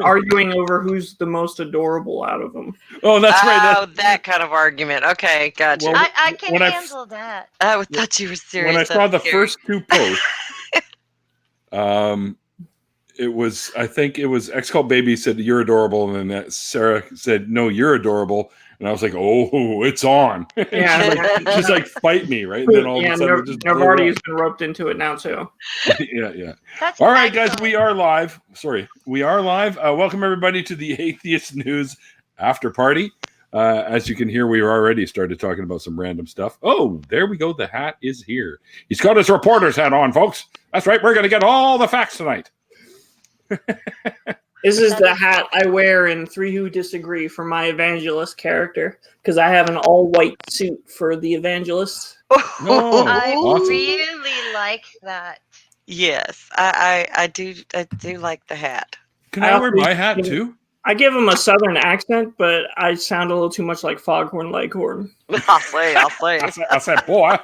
arguing over who's the most adorable out of them. Oh, that's right. Oh, that kind of argument. Okay, gotcha. Well, I can when I- handle that. I thought you were serious. When I saw the Here. first two posts, it was, I think it was X Cult Baby said you're adorable, and then Sarah said no, you're adorable, and I was like, oh, it's on. Yeah. she's like, fight me, right? And then all of a sudden, it just blew Navardi up. has been roped into it now too. yeah. That's All right, guys, excellent. we are live. Sorry, we are live. Welcome everybody to the Atheist News After Party. As you can hear, we already started talking about some random stuff. Oh, there we go. The hat is here. He's got his reporter's hat on, folks. That's right. We're going to get all the facts tonight. This is the hat I wear in Three Who Disagree for my evangelist character, because I have an all-white suit for the evangelist. Oh, I awesome. really like that. Yes, I do like the hat. Can I wear my hat too? I give him a southern accent, but I sound a little too much like Foghorn Leghorn. I'll say. I said, boy.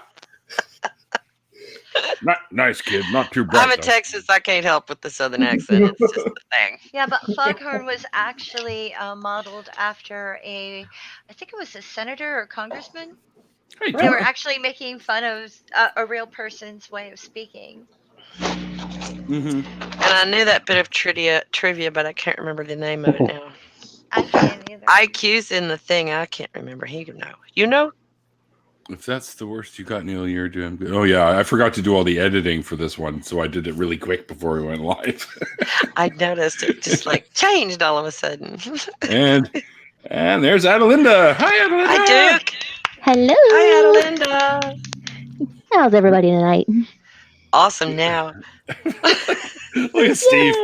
Nice kid, not too bright. I'm in Texas. I can't help with the southern accent. It's just the thing. Yeah, but Foghorn was actually modeled after I think it was a senator or congressman. Hey, They were actually making fun of a real person's way of speaking. Mm-hmm. And I knew that bit of trivia, but I can't remember the name of it now. I can't either. IQ's in the thing. I can't remember. You know? If that's the worst you got, Neil, you're doing good. Oh, yeah, I forgot to do all the editing for this one, so I did it really quick before we went live. I noticed it just like changed all of a sudden. and there's Adelinda. Hi, Adelinda. Hi, Duke. Hello. Hi, Adelinda. How's everybody tonight? Awesome now. Look at Steve.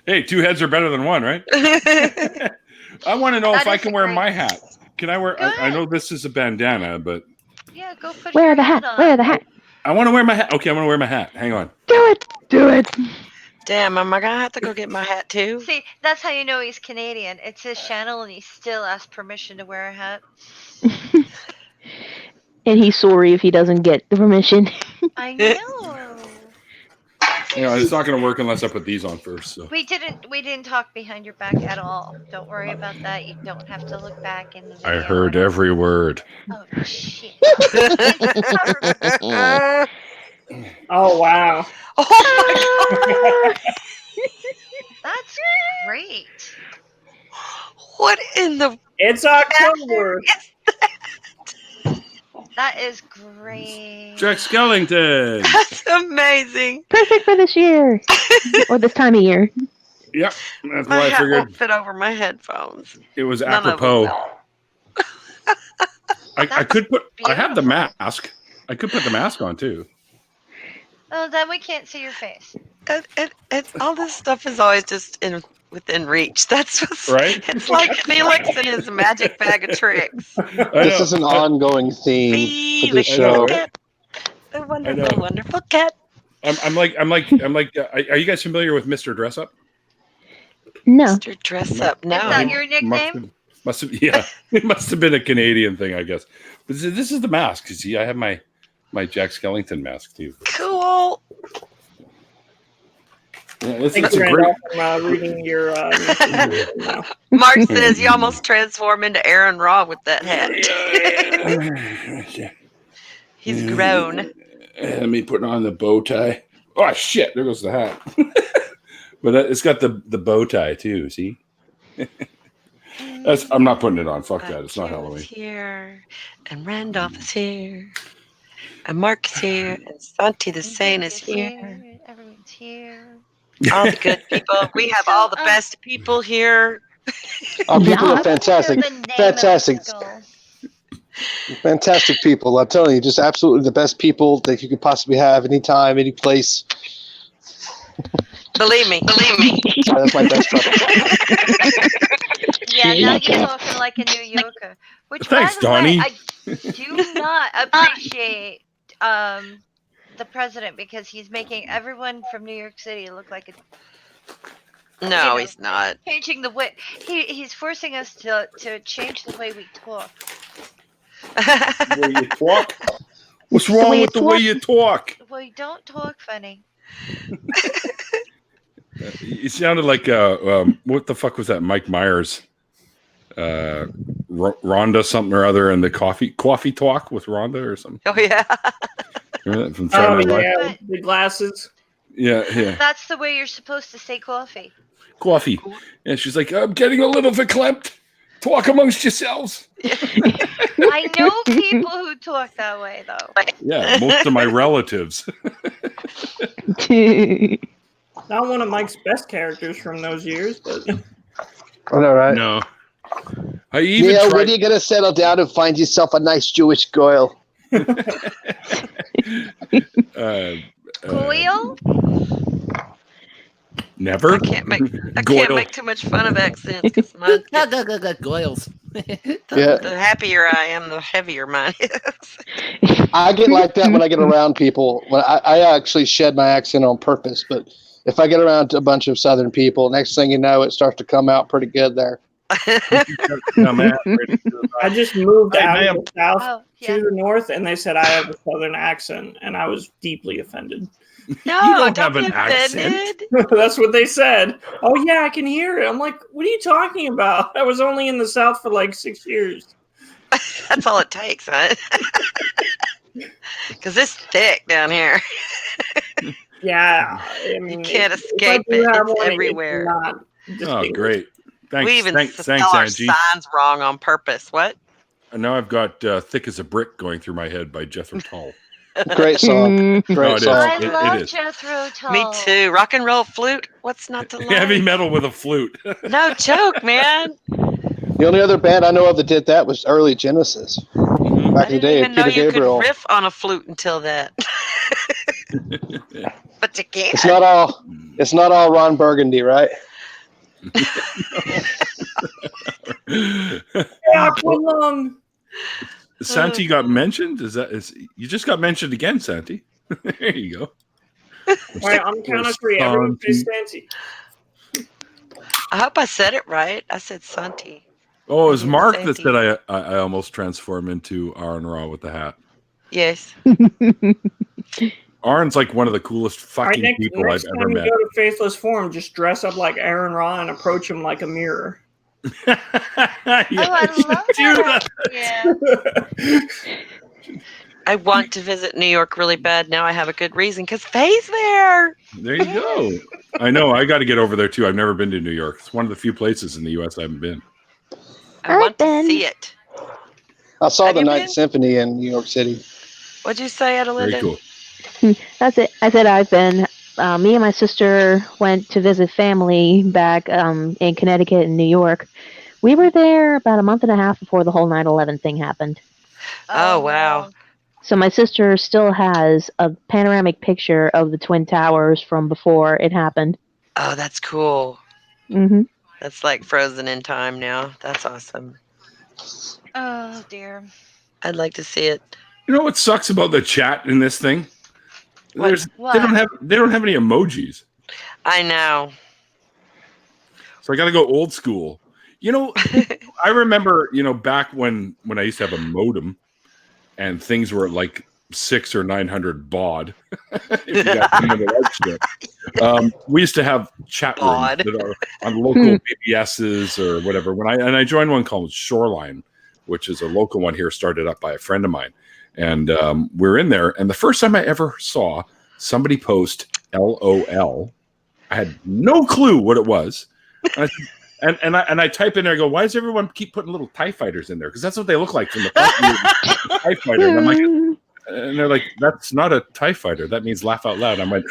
Hey, two heads are better than one, right? I want to know if I can wear my hat. Can I wear? I know this is a bandana, but yeah, go put Wear your the hat. on. Wear the hat. I want to wear my hat. Okay, I'm going to wear my hat. Hang on. Do it. Do it. Damn, am I gonna have to go get my hat too? See, that's how you know he's Canadian. It's his channel, and he still asks permission to wear a hat. And he's sorry if he doesn't get the permission. I know. It's not going to work unless I put these on first. So. We didn't talk behind your back at all. Don't worry about that. You don't have to look back in the video. I heard every word. Oh shit. Oh, wow. Oh my god! That's great. What in the? It's October. That is great. Jack Skellington. That's amazing. Perfect for this year. Or this time of year. Yep, that's My why I hat figured won't fit over my headphones. it was None of them apropos. will. I could put. I have the beautiful. mask. I could put the mask on too. Oh, then we can't see your face. And all this stuff is always just within reach. That's what's Right? It's like Felix and his magic bag of tricks. This is an ongoing theme for this show. Cat, the wonderful, wonderful cat. I'm like. Are you guys familiar with Mr. Dress Up? No. Mr. Dress Up. No. Is that your nickname? Must have. Yeah, it must have been a Canadian thing, I guess. But this is the mask. You see, I have my Jack Skellington mask too. Cool. Yeah, Thanks, a great. Randolph, from reading your. Mark says you almost transform into Aaron Raw with that hat. He's grown. Let me put on the bow tie. Oh shit! There goes the hat. But it's got the bow tie too. See? I'm not putting it on. Fuck that. It's not Halloween. Here, and Randolph is here, and Mark is here, and Santi the Sane is here. Everyone's here. All the good people. We have all the best people here. Our people Yeah. are fantastic. The name of the Fantastic. skull. Fantastic people. I'm telling you, just absolutely the best people that you could possibly have anytime, any place. Believe me. That's my best friend. Yeah, now you're talking like a New Yorker. Which, Thanks, by the way, Donnie. I do not appreciate the president because he's making everyone from New York City look like a No, he's not. changing the way he's forcing us to change the way we talk. The way you talk. What's wrong way with you the way you talk? Well, you don't talk funny. It sounded like what the fuck was that? Mike Myers, Rhonda something or other, and the coffee talk with Rhonda or something. Oh yeah. Remember that from Oh Saturday Night Live? yeah, But- with the glasses. Yeah. That's the way you're supposed to say coffee. Coffee. And she's like, I'm getting a little verklempt. Talk amongst yourselves. I know people who talk that way, though. Yeah, most of my relatives. Not one of Mike's best characters from those years, but I know, right? No. I even Neil, when tried. are you gonna settle down and find yourself a nice Jewish girl? Goyle? Never. I can't make Goyle. too much fun of accents because mine. Goyles. Yeah, The happier I am, the heavier mine is. I get like that when I get around people. When I actually shed my accent on purpose, but if I get around a bunch of Southern people, next thing you know, it starts to come out pretty good there. I just moved Hey, out ma'am. of the south Oh, yeah. to the north, and they said I have a southern accent, and I was deeply offended. No, don't have be an accent. offended. That's what they said. Oh yeah, I can hear it. I'm like, what are you talking about? I was only in the south for like 6 years. That's all it takes, huh? Because it's thick down here. Yeah, I mean, You can't if I escape do it. have It's one, everywhere. not Oh, distinguished. great. Thanks. We even Thanks, spell our Angie. signs wrong on purpose. What? And now I've got Thick as a Brick going through my head by Jethro Tull. Great song. Oh, Great it is. song. I It love is. Jethro Tull. Me too. Rock and roll flute. What's not to like? Heavy metal with a flute. No joke, man. The only other band I know of that did that was early Genesis. Mhm. Back I in the didn't day, even know Peter you Gabriel. could riff on a flute until that. But you can't. It's not all Ron Burgundy, right? Aqualung. Santi got mentioned? Is you just got mentioned again, Santi? There you go. Right, on the count of three, everyone say Santi. I hope I said it right. I said Santi. Oh, it was Mark that Santi. said I almost transform into Aaron Raw with the hat. Yes. Aaron's like one of the coolest All right, fucking next people I've time ever you met. go to Faithless Forum, just dress up like Aaron Ra and approach him like a mirror. Yeah, I love do that. Yeah. I want to visit New York really bad. Now I have a good reason because Faye's there. There you go. I know. I got to get over there too. I've never been to New York. It's one of the few places in the U.S. I haven't been. I want to been. see it. I saw Have the you Night been? Symphony in New York City. What'd you say, Adelinda? Very cool. That's it. I said I've been. Me and my sister went to visit family back in Connecticut and New York. We were there about a month and a half before the whole 9/11 thing happened. Oh, wow. no. So my sister still has a panoramic picture of the Twin Towers from before it happened. Oh, that's cool. Hmm That's like frozen in time now. That's awesome. Oh dear. I'd like to see it. You know what sucks about the chat in this thing? What? There's What? they don't have any emojis. I know. So I got to go old school. You know, I remember, back when I used to have a modem and things were like 600 or 900 baud. If you guys remember that shit. We used to have chat rooms Baud. that are on local BBSs or whatever. I joined one called Shoreline, which is a local one here started up by a friend of mine. And we're in there. And the first time I ever saw somebody post LOL, I had no clue what it was. And I type in there, I go, why does everyone keep putting little TIE fighters in there? Because that's what they look like from the front TIE fighter. And I'm like, and they're like, that's not a TIE fighter. That means laugh out loud. I'm like,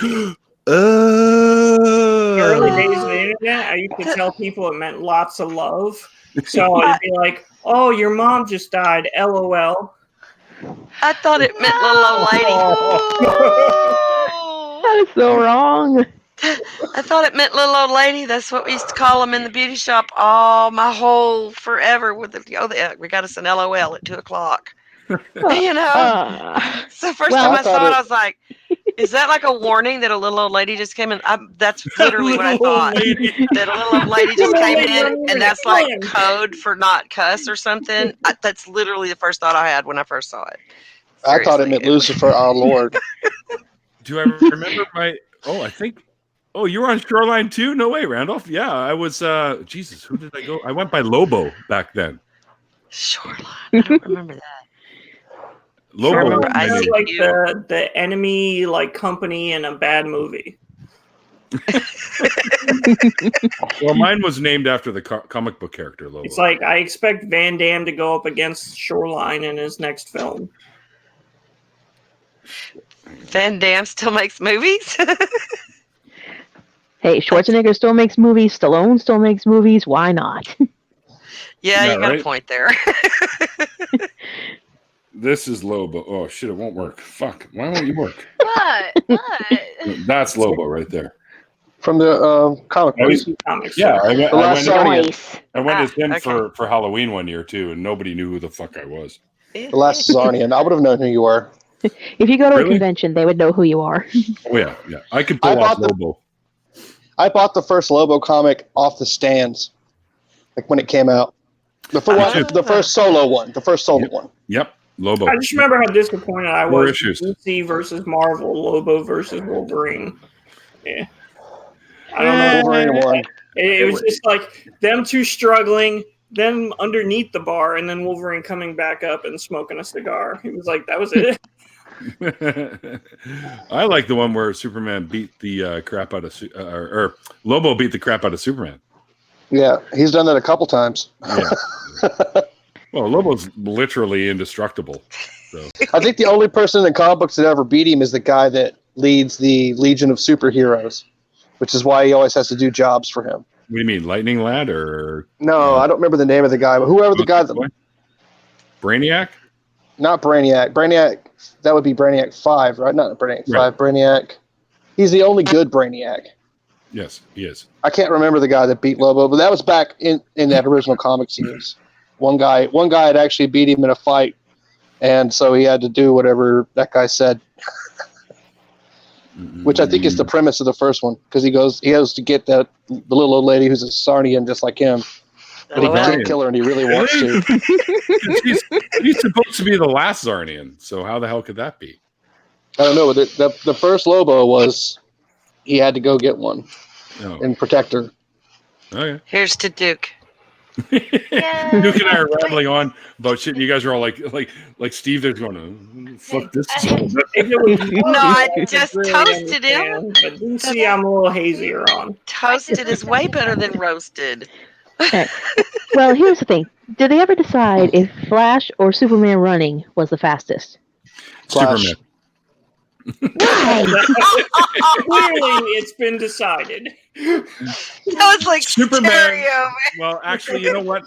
Early oh. days of the internet, I used to tell people it meant lots of love. So I'd be like, oh, your mom just died, LOL. I thought it meant little old lady. That is so wrong. I thought it meant little old lady. That's what we used to call them in the beauty shop. All my whole forever with we got us an LOL at 2:00. You know. So first Well, time I I saw thought it, I was like, "Is that like a warning that a little old lady just came in?" That's literally what I Little old thought. lady. That a little old lady just Little came lady in, running and in that's a like plan. code for not cuss or something. That's literally the first thought I had when I first saw it. I thought it meant Seriously. Lucifer, our Lord. Do I remember I think Oh, you were on Shoreline too? No way, Randolph. Yeah, I was. Jesus, who did I go? I went by Lobo back then. Shoreline. I don't remember that. Lobo. remember Shoreline sounds like ICQ. the enemy like company in a bad movie. Well, mine was named after the comic book character Lobo. It's like I expect Van Damme to go up against Shoreline in his next film. Van Damme still makes movies. Hey, Schwarzenegger still makes movies. Stallone still makes movies. Why not? Yeah, Yeah, you got right? a point there. This is Lobo. Oh shit, it won't work. Fuck. Why won't you work? What? What? That's Lobo right there. From the comic I books. was- Comics. Yeah, I The Last went, Sarnian. Nice. I went as him okay. for Halloween one year too, and nobody knew who the fuck I was. The Last Sarnian. I would have known who you were. If you go to a Really? convention, they would know who you are. Oh yeah, yeah. I could I pull off bought the- Lobo. I bought the first Lobo comic off the stands, like when it came out. The first solo one. The first solo one. Yep, Lobo. I just remember how disappointed I Four was. issues. DC versus Marvel, Lobo versus Wolverine. Yeah. I don't know. Wolverine won. It was just like them two struggling, them underneath the bar, and then Wolverine coming back up and smoking a cigar. He was like, that was it. I like the one where Superman beat the crap out of or Lobo beat the crap out of Superman. Yeah, he's done that a couple times. Yeah. Well, Lobo's literally indestructible. So I think the only person in the comic books that ever beat him is the guy that leads the Legion of Superheroes, which is why he always has to do jobs for him. what do you mean, Lightning Lad or No, I don't remember the name of the guy, but whoever the guy that, Brainiac? not Brainiac. Brainiac, that would be Brainiac 5, right? Not Brainiac 5, Right. Brainiac. He's the only good Brainiac. Yes, he is. I can't remember the guy that beat Lobo, but that was back in that original comic series. One guy had actually beat him in a fight, and so he had to do whatever that guy said, which I think is the premise of the first one, because he has to get the little old lady who's a Sarnian just like him, but he LOL. can't kill her, and he really wants to. he's supposed to be the last Zarnian, so how the hell could that be? I don't know, but the first Lobo was he had to go get one Oh, and protect her. okay. Here's to Duke. Yeah. Duke and I are rambling on about shit. And you guys are all like Steve. There's going, fuck this. If it was No, I could just really toasted him. understand, But DC, I'm a little hazier on. Toasted is way better than roasted. Well, here's the thing. Did they ever decide if Flash or Superman running was the fastest? Flash. Superman. Clearly, it's been decided. That was like Superman. stereo. Well, actually, you know what?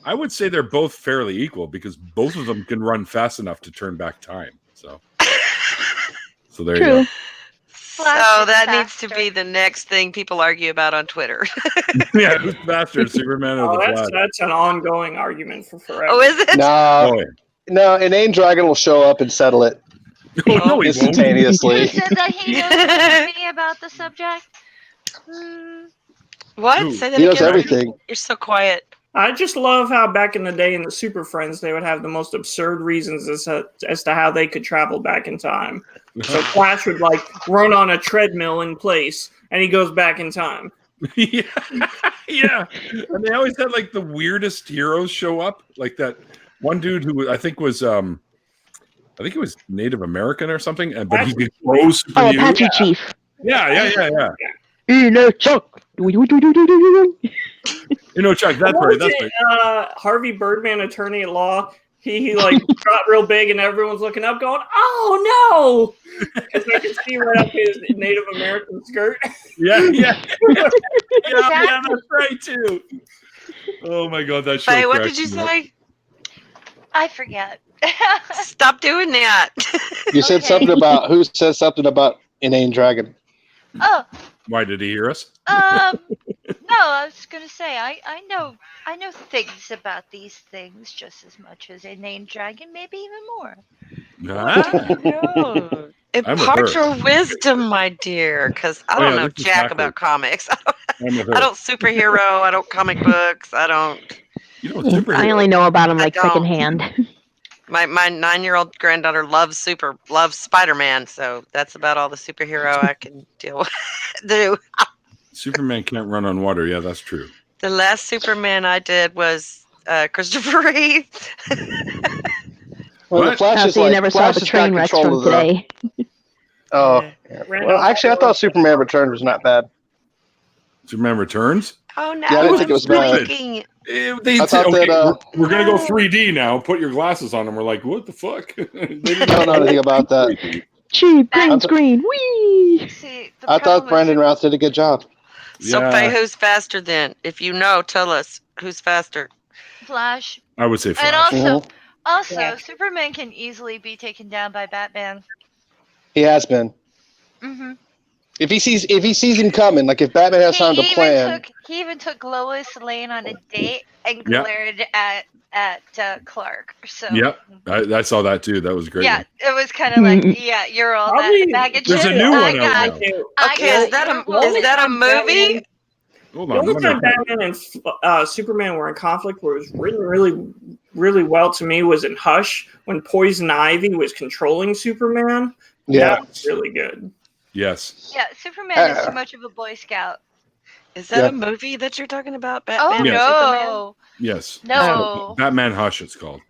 I would say they're both fairly equal because both of them can run fast enough to turn back time. So there you True. go. Flash So is that needs to faster. be the next thing people argue about on Twitter. Yeah, who's faster, Superman or Oh, the that's Flash? that's an ongoing argument for forever. Oh, is it? No, Oh, yeah. no, Inane Dragon will show up and settle it Oh, no, he won't. instantaneously. Who said that he knows everything about the subject? What? Who? Say that He knows again. everything. You're so quiet. I just love how back in the day in the Super Friends they would have the most absurd reasons as to how they could travel back in time. So Flash would like run on a treadmill in place, and he goes back in time. Yeah, yeah. And they always had like the weirdest heroes show up, like that one dude who I think was Native American or something, but he could throw super Oh, huge. Apache Chief. Yeah. No, Chuck. You know, Chuck, that's What right. was That's it, right. Harvey Birdman, attorney at law. He like got real big, and everyone's looking up, going, "Oh no!" Because I can see right up his Native American skirt. Yeah, that's right too. Oh my god, that show. Faye, what cracked did you me up. say? I forget. Stop doing that. You said Okay. something about who said something about Inane Dragon. Oh, Why did he hear us? no, I was gonna say I know things about these things just as much as Inane Dragon, maybe even more. Ah. Impart her. your wisdom, my dear, because I Oh, don't yeah, know this is jack backwards. about comics. I'm with her. I don't superhero. I don't comic books. I don't. You know, superhero. I only know about him like I don't. secondhand. My 9-year-old granddaughter loves Spider-Man, so that's about all the superhero I can do. Superman can't run on water. Yeah, that's true. The last Superman I did was Christopher Reeve. Well, the What? Flash is so you like never saw Flash the has train got wrecks control from of the. today. Oh, well, actually, I thought Superman Returns was not bad. Superman Returns. Oh no! Yeah, I didn't think it was bad. blinking. They I said, thought okay, that, we're gonna go 3D now. Put your glasses on, and we're like, what the fuck? I don't know anything about that. Cheap green I'm- screen. Whee! See, the I problem thought with Brandon Routh did a good job. So, Yeah. Faye, who's faster then? If you know, tell us who's faster. Flash, I would say and Flash. also, Yeah. Superman can easily be taken down by Batman. He has been. Mm-hmm. If he sees him coming, like if Batman has time to plan. He even took Lois Lane on a date and Yeah. glared at Clark. So Yep, I saw that too. That was great. yeah, it was kind of like, yeah, you're all Probably- that bag of There's chips. a new I one got, out now. Okay, is that a movie? Hold The on. only time Batman and Superman were in conflict where it was written really, really well to me was in Hush when Poison Ivy was controlling Superman. Yeah. That was really good. Yes. Yeah, Superman is too much of a Boy Scout. Is that a movie that you're talking about? Oh Batman Yes. no, Yes. no. Batman Hush. It's called.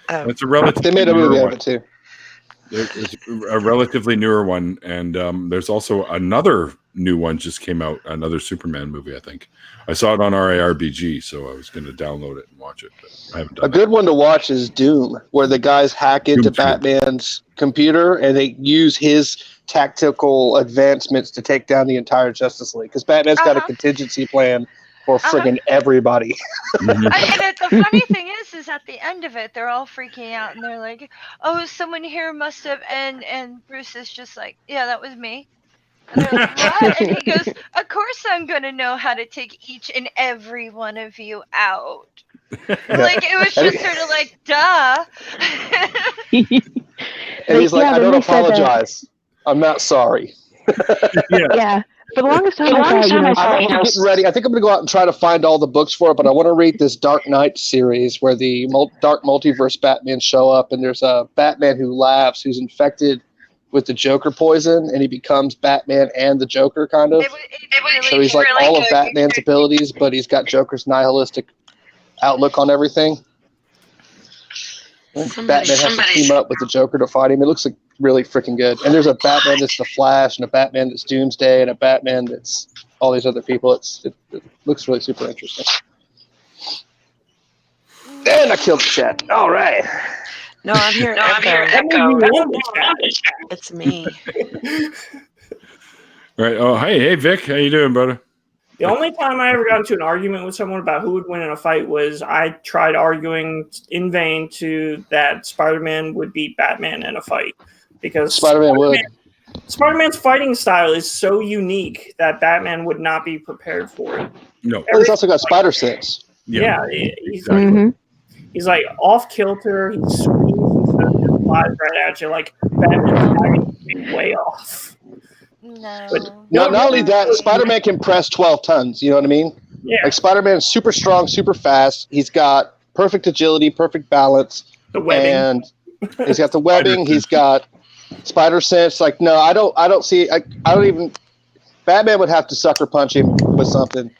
Oh. It's a relatively They made a newer movie of one. it too. It's a relatively newer one, and there's also another new one just came out. Another Superman movie, I think. I saw it on RARBG, so I was going to download it and watch it, but I haven't done A good one to watch is Doom, where the guys hack into Doom 2. Batman's computer and they use his tactical advancements to take down the entire Justice League. Because Batman's got a contingency plan for friggin' everybody. Mhm. And the funny thing is at the end of it, they're all freaking out and they're like, "Oh, someone here must have," and Bruce is just like, "Yeah, that was me." And they're like, "What?" And he goes, "Of course I'm gonna know how to take each and every one of you out." Like it was just sort of like, duh. And he's like, Yeah, I then don't they said that- apologize. I'm not sorry. Yeah. For the longest time, I thought, I'm actually getting ready. I think I'm going to go out and try to find all the books for it, but I want to read this Dark Knight series where the Dark Multiverse Batman show up, and there's a Batman who laughs who's infected with the Joker poison, and he becomes Batman and the Joker, kind of. So he's like all of Batman's abilities, but he's got Joker's nihilistic outlook on everything. Batman has to team up with the Joker to fight him. It looks like really freaking good. And there's a Batman that's the Flash, and a Batman that's Doomsday, and a Batman that's all these other people. It looks really super interesting. And I killed the chat. All right. No, I'm here. Echo. It's me. Right. Oh, hey, Vic. How you doing, brother? The only time I ever got into an argument with someone about who would win in a fight was I tried arguing in vain that Spider-Man would beat Batman in a fight because Spider-Man's fighting style is so unique that Batman would not be prepared for it. No. Well, he's also got spider sense. Yeah, exactly. He's like off kilter. He swings and stuff just flies right at you. Like Batman's way off. No. Not only that, Spider-Man can press 12 tons. You know what I mean? Yeah. Like Spider-Man is super strong, super fast. He's got perfect agility, perfect balance. The webbing. And he's got the webbing. He's got spider sense. Like, no, I don't see. I don't even. Batman would have to sucker punch him with something.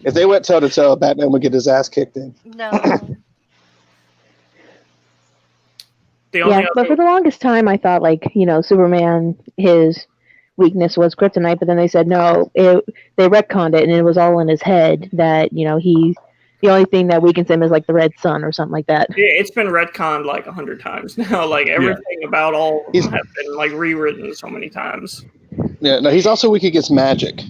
If they went toe to toe, Batman would get his ass kicked in. No. Yeah, but for the longest time, I thought Superman, his weakness was kryptonite, but then they said no, they retconned it, and it was all in his head that the only thing that weakens him is like the red sun or something like that. Yeah, it's been retconned like 100 times now. Like everything about all of them have been like rewritten so many times. Yeah, no, he's also weak against magic.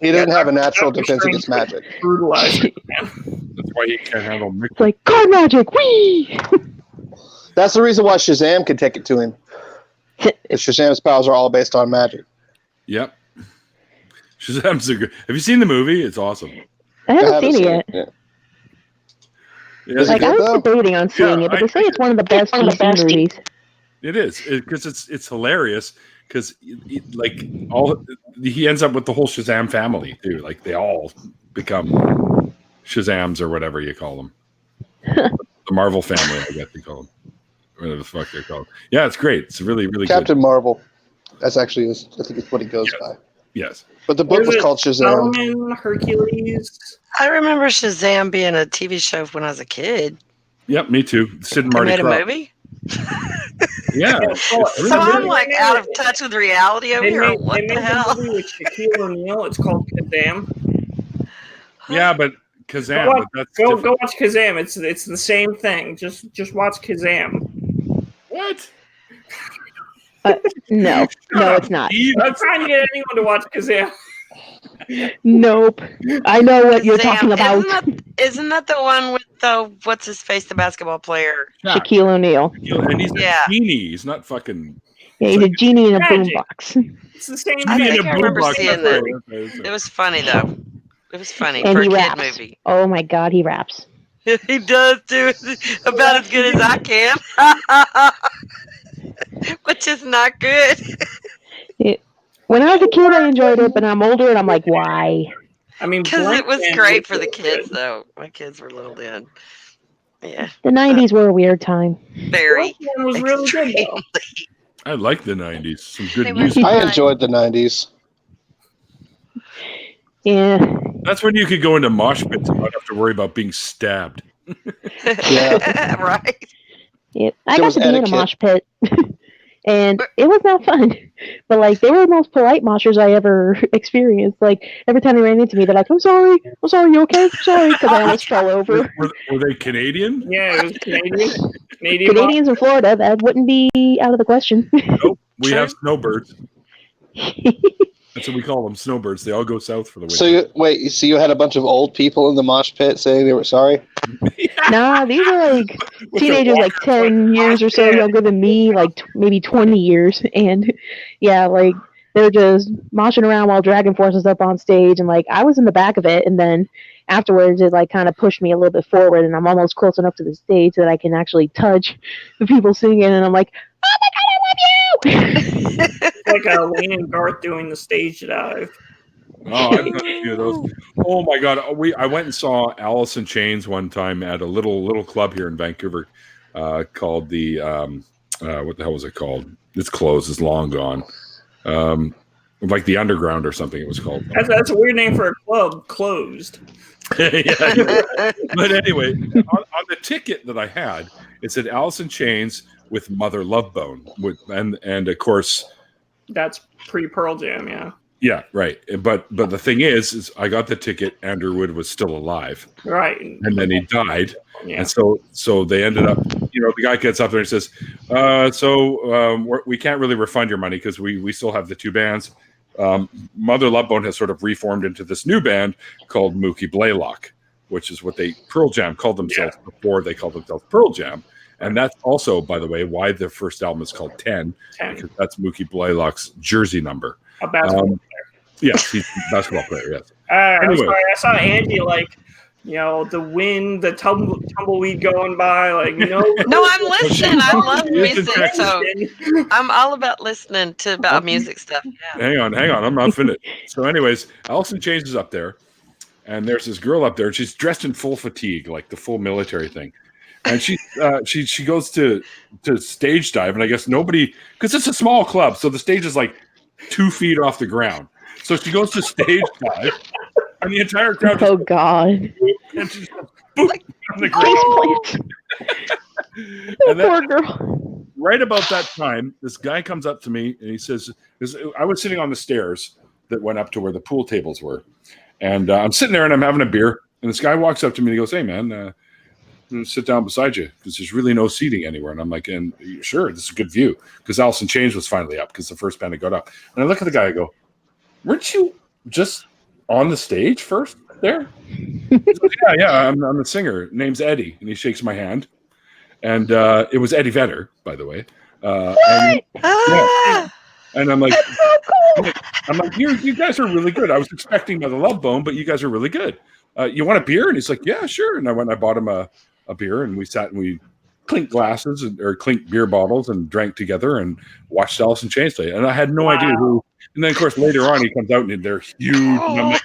He doesn't have a natural defense against magic. Brutalized. That's why he can't handle. It's like card magic. Whee! That's the reason why Shazam could take it to him. Shazam's powers are all based on magic. Yep. Shazam's a good. Have you seen the movie? It's awesome. I haven't seen it yet. Yeah. Is it I good, was though? debating on seeing it, but they say it's one of the best DC movies. It is because it's hilarious because he ends up with the whole Shazam family too. Like they all become Shazams or whatever you call them. The Marvel family, I guess you call them. whatever the fuck they're called. Yeah, it's great. It's really, really Captain good. Marvel. That's actually I think it's what he goes by. Yes. But the book was called Shazam. Solomon, Hercules. I remember Shazam being a TV show when I was a kid. Yep, me too. Sid and They Marty made a Krofft. movie. Yeah. So I'm like out of touch with reality over They here. made, What they the made hell? the movie with Shaquille O'Neal. It's called Kazam. Yeah, but Kazam. Go But watch, that's go different. watch Kazam. It's the same thing. Just watch Kazam. What? No, Shut it's not. Steve. I'm trying to get anyone to watch Kazam. Nope. I know what you're talking Shazam. about. Isn't that the one with the what's his face, the basketball player? Shaquille O'Neal. And he's Yeah. a genie. He's not fucking. Yeah, he's a genie in a Magic. boombox. It's the same I thing. think I remember seeing that. that. It was funny though. It was funny And for a he kid raps. movie. Oh my god, he raps. He does do about as good as I can, which is not good. When I was a kid, I enjoyed it, but I'm older and I'm like, why? I mean, Because it was Blankman great for the really kids, good. though. My kids were little then. Yeah, The 90s were a weird time. very. Blankman was really good though. I like the 90s. Some They good were music. I enjoyed the 90s. Yeah. That's when you could go into mosh pits and not have to worry about being stabbed. Yeah. Right. Yep. I There got was to be in a etiquette. mosh pit. And it was not fun. But like they were the most polite moshers I ever experienced. Like every time they ran into me, they're like, I'm sorry, you okay? I'm sorry, because I almost fell over. Were they Canadian? Yeah, it was Canadian. Canadians in Florida, that wouldn't be out of the question. Nope. We True. have snowbirds. That's what we call them, snowbirds. They all go south for the winter. So you had a bunch of old people in the mosh pit saying they were sorry? Nah, these are like With teenagers, their like 10 years or so younger than me, like maybe 20 years. And yeah, like they're just moshing around while Dragon Force is up on stage. And like I was in the back of it. And then afterwards, it like kind of pushed me a little bit forward. And I'm almost close enough to the stage that I can actually touch the people singing. And I'm like, oh my God, I love you! Like Lane and Garth doing the stage dive. Oh, I've done a few of those. Oh my god, I went and saw Alice in Chains one time at a little club here in Vancouver called the what the hell was it called? It's closed. It's long gone. Like the Underground or something. It was called. That's a weird name for a club. Closed. Yeah. But anyway, on the ticket that I had, it said Alice in Chains with Mother Love Bone, and of course. That's pre Pearl Jam, yeah. Yeah, right. But the thing is I got the ticket. Andrew Wood was still alive, Right. and then he died, Yeah. and so they ended up. The guy gets up there and says, we can't really refund your money because we still have the two bands. Mother Love Bone has sort of reformed into this new band called Mookie Blaylock, which is what Pearl Jam called themselves before they called themselves Pearl Jam. And that's also, by the way, why the first album is called 10, because that's Mookie Blaylock's jersey number. A basketball player. Yes, he's a basketball player, yes. I'm Anyway. sorry. I saw Angie, like, the wind, the tumbleweed going by, like, no. No, I'm listening. I love music, Texas. so I'm all about listening to about music stuff. Yeah. Hang on, I'm not finished. So anyways, Alice in Chains is up there, and there's this girl up there, and she's dressed in full fatigue, like the full military thing. And she goes to stage dive, and I guess nobody, because it's a small club, so the stage is like 2 feet off the ground. So she goes to stage dive, and the entire crowd Oh God. and she's boom on the ground. And then, Poor girl. right about that time, this guy comes up to me and he says, I was sitting on the stairs that went up to where the pool tables were. And I'm sitting there and I'm having a beer. And this guy walks up to me and he goes, hey, man, I'm gonna sit down beside you because there's really no seating anywhere. And I'm like, and sure, this is a good view because Alice in Chains was finally up because the first band had got up. And I look at the guy, I go, weren't you just on the stage first there? He's like, yeah, I'm the singer. Name's Eddie. And he shakes my hand. And it was Eddie Vedder, by the way. And I'm like, you guys are really good. I was expecting Mother Love Bone, but you guys are really good. You want a beer? And he's like, yeah, sure. And I went and I bought him a beer, and we sat and we clinked glasses or clinked beer bottles and drank together and watched Alice in Chains play. And I had no idea who. And then, of course, later on, he comes out and they're huge. And I'm like,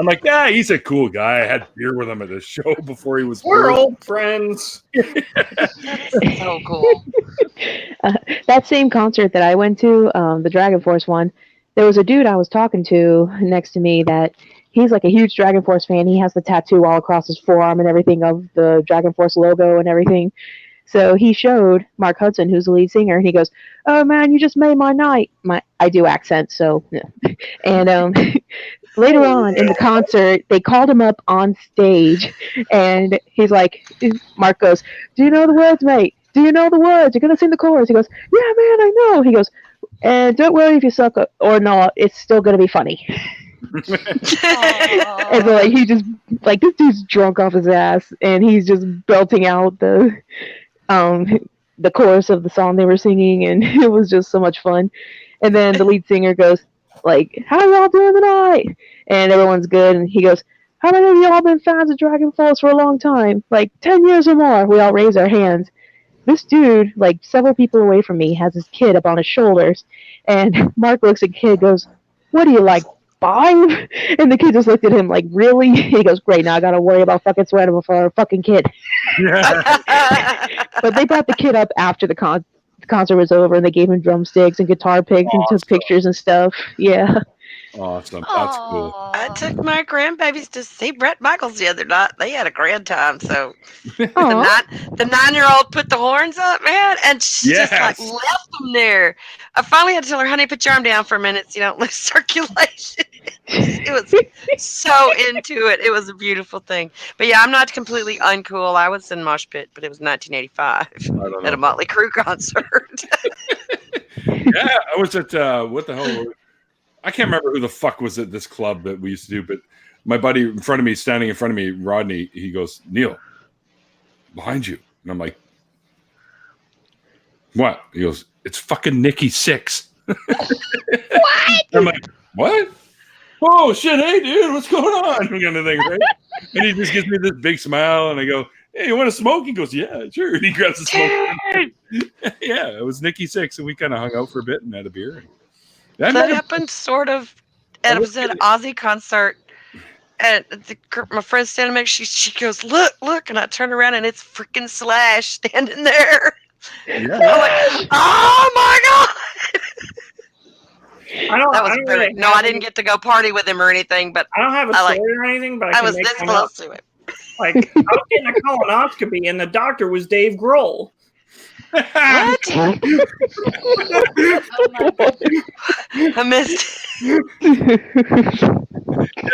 I'm like, yeah, he's a cool guy. I had beer with him at the show before he was. We're cool. old friends. So cool. That same concert that I went to, the Dragon Force one, there was a dude I was talking to next to me that he's like a huge Dragon Force fan. He has the tattoo all across his forearm and everything of the Dragon Force logo and everything. So he showed Mark Hudson, who's the lead singer, and he goes, "Oh man, you just made my night." I do accents, so yeah. And later on in the concert, they called him up on stage, and he's like, Mark goes, "Do you know the words, mate? Do you know the words? You're gonna sing the chorus." He goes, "Yeah, man, I know." He goes, "And don't worry if you suck or not, it's still gonna be funny." And so like he just like this dude's drunk off his ass, and he's just belting out the chorus of the song they were singing, and it was just so much fun. And then the lead singer goes like, "How y'all doing tonight?" And everyone's good, and he goes, "How many of y'all been fans of Dragon Force for a long time? Like 10 years or more?" We all raise our hands. This dude, like several people away from me, has his kid up on his shoulders, and Mark looks at kid, goes, "What do you like, 5?" And the kid just looked at him like, "Really?" He goes, "Great, now I gotta worry about fucking sweating for a fucking kid." But they brought the kid up after the concert was over, and they gave him drumsticks and guitar picks and took pictures and stuff. Yeah. Awesome. That's cool. I took my grandbabies to see Brett Michaels the other night. They had a grand time. So Aw. the 9-year-old put the horns up, man, and she just like left them there. I finally had to tell her, "Honey, put your arm down for a minute so you don't lose circulation." It was so into it. It was a beautiful thing. But yeah, I'm not completely uncool. I was in Mosh Pit, but it was 1985 at a Motley Crue concert. Yeah, I was at what the hell? I can't remember who the fuck was at this club that we used to do, but my buddy in front of me, standing in front of me, Rodney, he goes, "Neil, behind you." And I'm like, "What?" He goes, "It's fucking Nikki Sixx." What? I'm like, "What? Oh shit, hey dude, what's going on?" Kind of thing, right? And he just gives me this big smile, and I go, "Hey, you want to smoke?" He goes, "Yeah, sure." And he grabs a smoke. Yeah, it was Nikki Sixx, and we kind of hung out for a bit and had a beer. That happened sort of at an Ozzy concert. And my friend standing next, she goes, look, and I turn around and it's freaking Slash standing there. Yeah. I'm like, oh my god! I didn't get to go party with him or anything, but I don't have a story or anything, but I was this close to it. Like I was getting a colonoscopy, and the doctor was Dave Grohl. What? I missed. Yeah,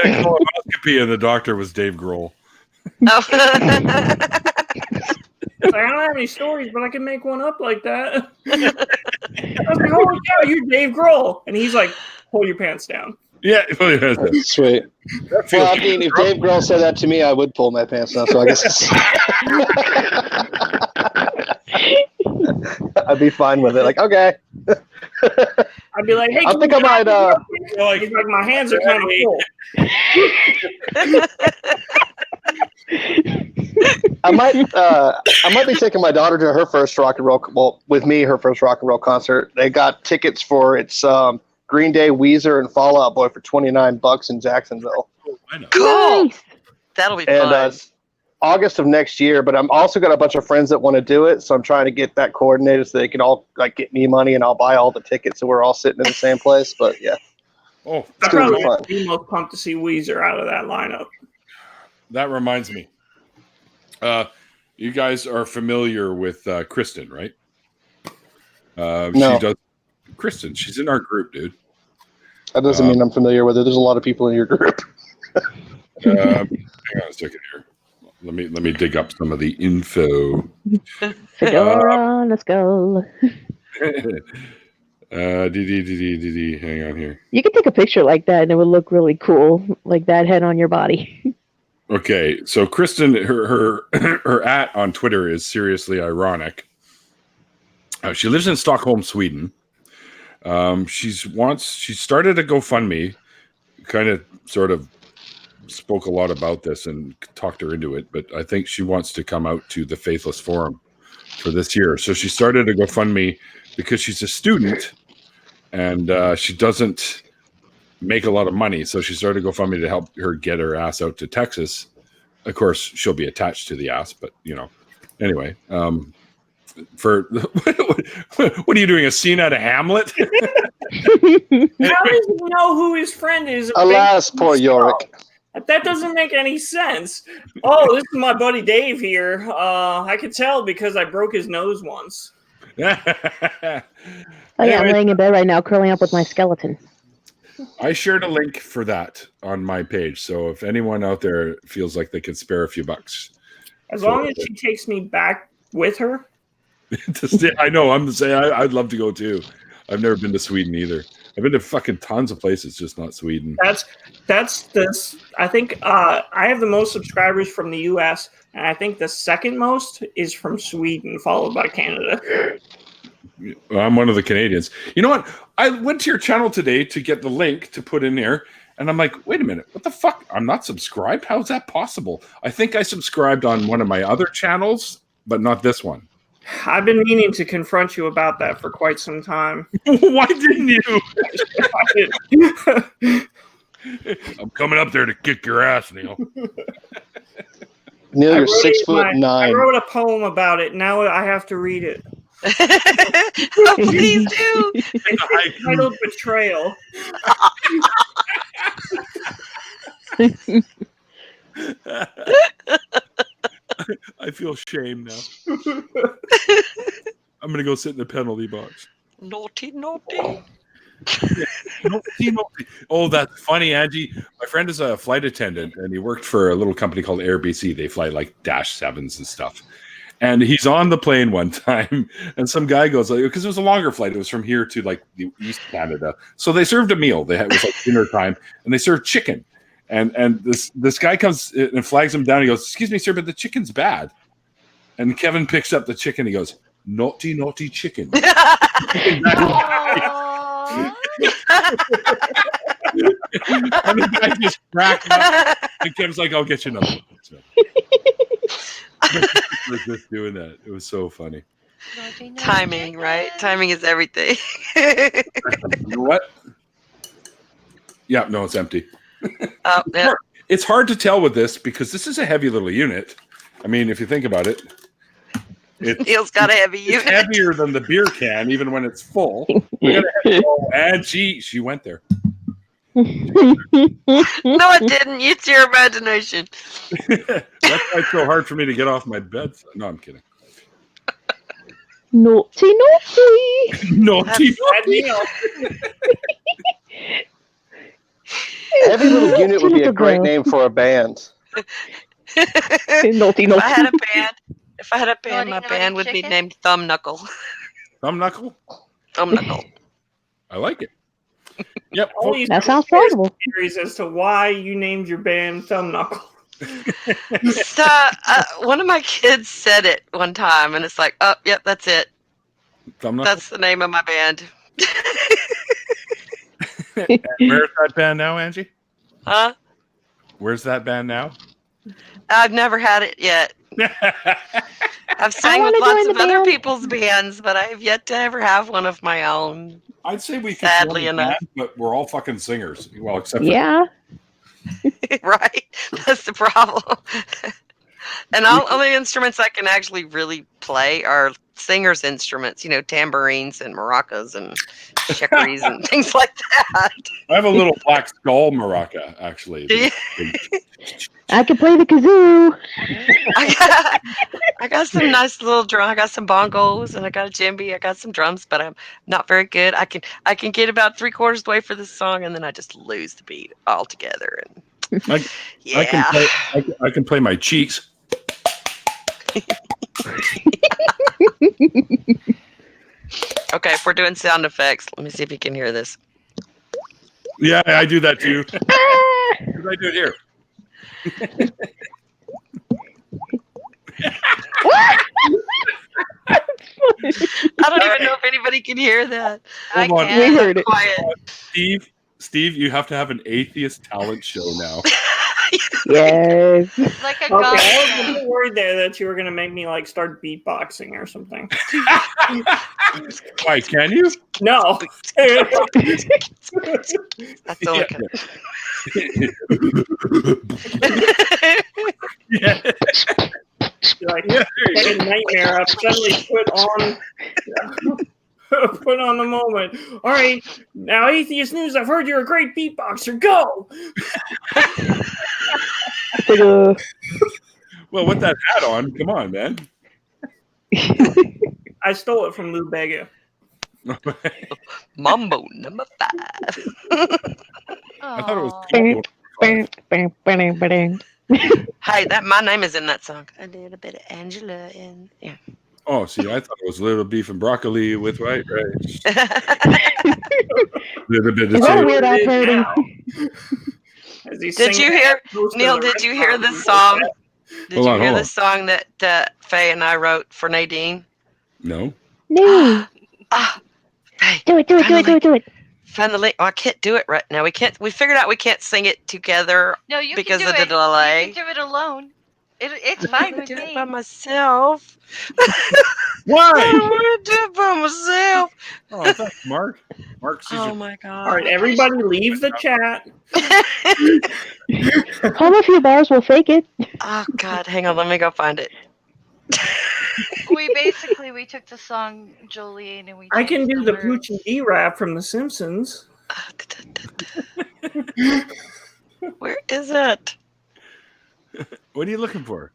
colonoscopy, and the doctor was Dave Grohl. Oh. I don't have any stories, but I can make one up like that. I was like, "Oh yeah, you're Dave Grohl," and he's like, "Pull your pants down." Yeah, sweet. Well, I mean, if Dave Grohl said that to me, I would pull my pants down. So I guess I'd be fine with it. Like, okay. I'd be like, "Hey, I think I might. He's like, my hands are kind of full." I might be taking my daughter to her first rock and roll. Well, with me, her first rock and roll concert. They got tickets for its Green Day, Weezer, and Fall Out Boy for $29 in Jacksonville. Cool. That'll be fun. And August of next year. But I'm also got a bunch of friends that want to do it, so I'm trying to get that coordinated so they can all like get me money and I'll buy all the tickets, so we're all sitting in the same place. But yeah, oh, I'm probably the most pumped to see Weezer out of that lineup. That reminds me. You guys are familiar with Kristen, right? No. She does. Kristen, she's in our group, dude. That doesn't mean I'm familiar with it. There's a lot of people in your group. Hang on a second here. Let me dig up some of the info. Fedora, let's go. Hang on here. You could take a picture like that and it would look really cool, like that head on your body. Okay, so Kristen, her @ on Twitter is seriously ironic. She lives in Stockholm, Sweden. She started a GoFundMe, kind of sort of spoke a lot about this and talked her into it, but I think she wants to come out to the Faithless Forum for this year. So she started a GoFundMe because she's a student and she doesn't make a lot of money. So she started a GoFundMe to help her get her ass out to Texas. Of course, she'll be attached to the ass, but anyway. For what are you doing? A scene out of Hamlet? How does he know who his friend is? Alas, poor Yorick. That doesn't make any sense. Oh, this is my buddy Dave here. I could tell because I broke his nose once. Oh yeah, I'm laying in bed right now, curling up with my skeleton. I shared a link for that on my page, so if anyone out there feels like they could spare a few bucks, as long as she takes me back with her. I know. I'm saying I'd love to go too. I've never been to Sweden either. I've been to fucking tons of places, just not Sweden. That's this. I think I have the most subscribers from the U.S. and I think the second most is from Sweden, followed by Canada. I'm one of the Canadians. You know what? I went to your channel today to get the link to put in there, and I'm like, wait a minute, what the fuck? I'm not subscribed? How is that possible? I think I subscribed on one of my other channels, but not this one. I've been meaning to confront you about that for quite some time. Why didn't you? I'm coming up there to kick your ass, Neil. Neil, you're 6'9". I wrote a poem about it. Now I have to read it. Oh, please do. It's titled Betrayal. I feel shame now. I'm going to go sit in the penalty box. Naughty, naughty. Naughty. Oh, that's funny, Angie. My friend is a flight attendant, and he worked for a little company called AirBC. They fly like Dash 7s and stuff. And he's on the plane one time, and some guy goes, because it was a longer flight. It was from here to like the East Canada. So they served a meal. It was like dinner time, and they served chicken. And this guy comes and flags him down. He goes, "Excuse me, sir, but the chicken's bad." And Kevin picks up the chicken. He goes, "Naughty, naughty chicken." And the guy just cracked up. And Kevin's like, "I'll get you another one." So, was just doing that. It was so funny. Timing, right? Timing is everything. You know what? Yeah, no, it's empty. Yeah. It's hard to tell with this because this is a heavy little unit. I mean, if you think about it, Neil's got a heavy unit. It's heavier than the beer can, even when it's full. And she went there. No, it didn't. It's your imagination. That's why it's so hard for me to get off my bed. No, I'm kidding. Naughty, naughty. Naughty, naughty. Heavy Little Unit would be a great name for a band. Naughty, naughty. If I had a band, my band would be named Thumb Knuckle. Thumb Knuckle? Thumb Knuckle. I like it. Yep. That sounds plausible. Theories as to why you named your band Thumb Knuckle. So, one of my kids said it one time, and it's like, oh, yep, that's it. Thumb Knuckle? That's the name of my band. Where's that band now, Angie? Huh? Where's that band now? I've never had it yet. I've sang with lots of other people's bands, but I have yet to ever have one of my own. I'd say we could sadly enough, but we're all fucking singers. Well, except for right. That's the problem. And all the instruments I can actually really play are singers' instruments. You know, tambourines and maracas and chicories and things like that. I have a little black skull maraca, actually. I can play the kazoo. I got some nice little drum. I got some bongos and I got a djembe. I got some drums, but I'm not very good. I can get about 3/4 of the way for this song, and then I just lose the beat altogether. And I can play my cheeks. Okay, if we're doing sound effects, let me see if you can hear this. Yeah, I do that too. I do it here. I don't even know if anybody can hear that. I Hold on. can't. We heard it. Quiet. Steve, you have to have an atheist talent show now. Yes. Like a Okay, I was a gong. bit worried there that you were gonna make me like start beatboxing or something. Why, can you? No. That's the only Yeah. Like Yeah, there you a nightmare. I've suddenly put on the moment. All right, now Atheist News. I've heard you're a great beatboxer. Go. It's like a Well, with that hat on, come on, man. I stole it from Lou Bega. Mambo number 5. I thought it was Aw. Combo bang, bang, bang, bang. Hey, that my name is in that song. A little bit of Angela in. Yeah. Oh, see, I thought it was little beef and broccoli with white rice. Little bit Is of that a chicken. weird Al parody? As he's Did singing you hear, most of Neil? the Did you hear restaurant this people song? said. Did Hold you on, hear hold the song that Faye and I wrote for Nadine? No. No. Ah, Faye, Do it, do it, do it, do it, do it. find the link. Oh, I can't do it right now. We can't. We figured out we can't sing it together No, you because can do of the it. delay. You can do it alone. It's I fine can with do it me. by myself. Why? I want to do it by myself. Oh, thanks, Mark. Mark sees Oh your my All right, god. everybody leave the chat. Hum a few bars, we'll fake it. Oh god, hang on. Let me go find it. We took the song Jolene and we I can changed do the the Pooch and words. D rap from The Simpsons. Where is it? What are you looking for?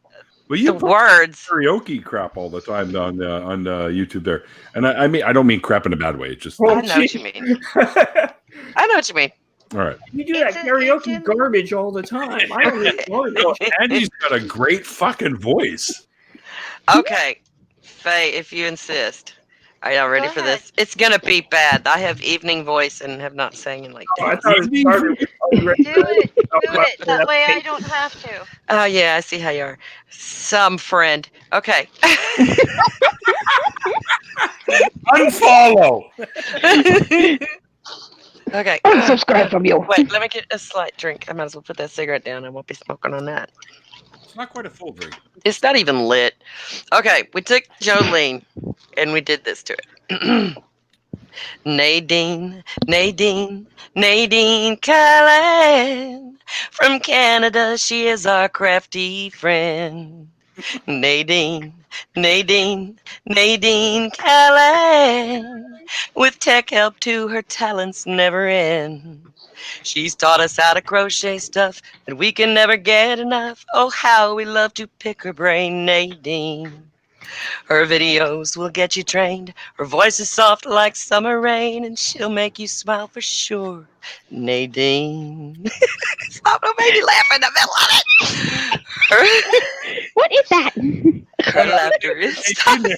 Well, The you put words. karaoke crap all the time on YouTube there, and I mean I don't mean crap in a bad way. It's just Oh, I know what you mean. I know what you mean. all right. You do It's that a- karaoke it's in- garbage all the time. I don't need garbage. Well, Andy's got a great fucking voice. Okay, Faye, if you insist. Are y'all ready Go for ahead. this? It's gonna be bad. I have evening voice and have not sang in like Oh, I days. thought it started with already Do it. talk Do about it. That way I don't have to. Oh yeah, I see how you are. Some friend. Okay. Unfollow. Okay. Unsubscribe from you. Wait, let me get a slight drink. I might as well put that cigarette down. I won't be smoking on that. It's not quite a full drink. It's not even lit. Okay, we took Jolene and we did this to it. Nadine, Nadine, Nadine Callan. From Canada, she is our crafty friend. Nadine, Nadine, Nadine Callan. With tech help too, her talents never end. She's taught us how to crochet stuff that we can never get enough. Oh, how we love to pick her brain, Nadine. Her videos will get you trained. Her voice is soft like summer rain, and she'll make you smile for sure, Nadine. Stop, don't make me laugh in the middle of it. What is that? Her laughter is. Nadine,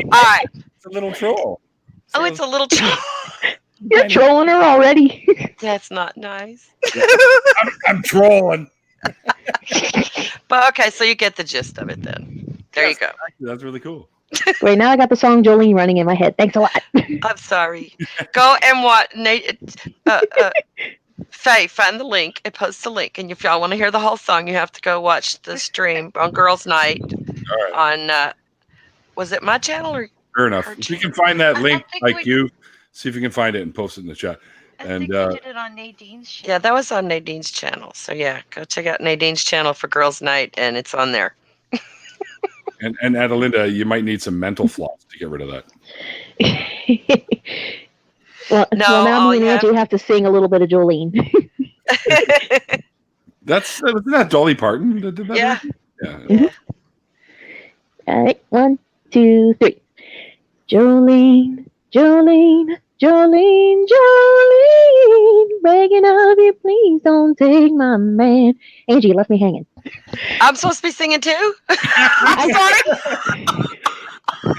All right. it's a little troll. Oh, it's a little troll. You're trolling her already. That's not nice. I'm trolling. But okay, so you get the gist of it then. There you go. Actually, that's really cool. Wait, now I got the song Jolene running in my head. Thanks a lot. I'm sorry. Go and watch. Faye, find the link and post the link. And if y'all want to hear the whole song, you have to go watch the stream on Girls Night All right. on. Was it my channel or? Fair enough. If you can find that I link, think like we- you, see if you can find it and post it in the chat. I And think we did it on Nadine's show. Yeah, that was on Nadine's channel. So yeah, go check out Nadine's channel for Girls Night, and it's on there. and Adelinda, you might need some mental floss to get rid of that. well, No, well, now all me and you Angie have to sing a little bit of Jolene. Wasn't that Dolly Parton that did that? Yeah. Yeah. All right, 1, 2, 3. Jolene, Jolene, Jolene, Jolene, begging of you, please don't take my man. Angie, you left me hanging. I'm supposed to be singing too. I'm sorry.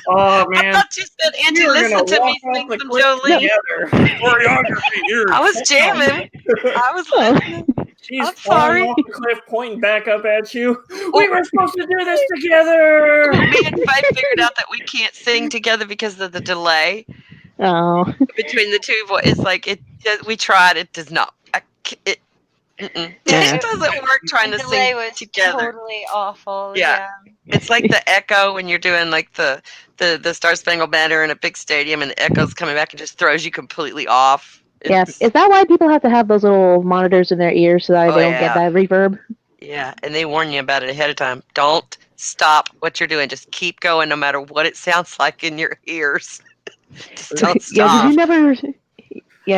Oh I man, thought you said Angie, you were listen gonna to me walk sing off the some cliff Jolene. together. Choreography here. I was jamming. I was Oh. listening. She's I'm falling sorry. off the cliff, pointing back up at you. We were supposed to do this together. Me and Faye figured out that we can't sing together because of the delay Oh. between the two voices. It's like it. We tried. It does not. It Mm-mm. Yeah. It doesn't work trying to delay sing was together. totally awful. Yeah. It's like the echo when you're doing like the Star Spangled Banner in a big stadium, and the echo's coming back and just throws you completely off. Yeah. Is that why people have to have those little monitors in their ears so that Oh, they don't get yeah. that reverb? Yeah, and they warn you about it ahead of time. Don't stop what you're doing. Just keep going no matter what it sounds like in your ears. Just don't Yeah, because stop.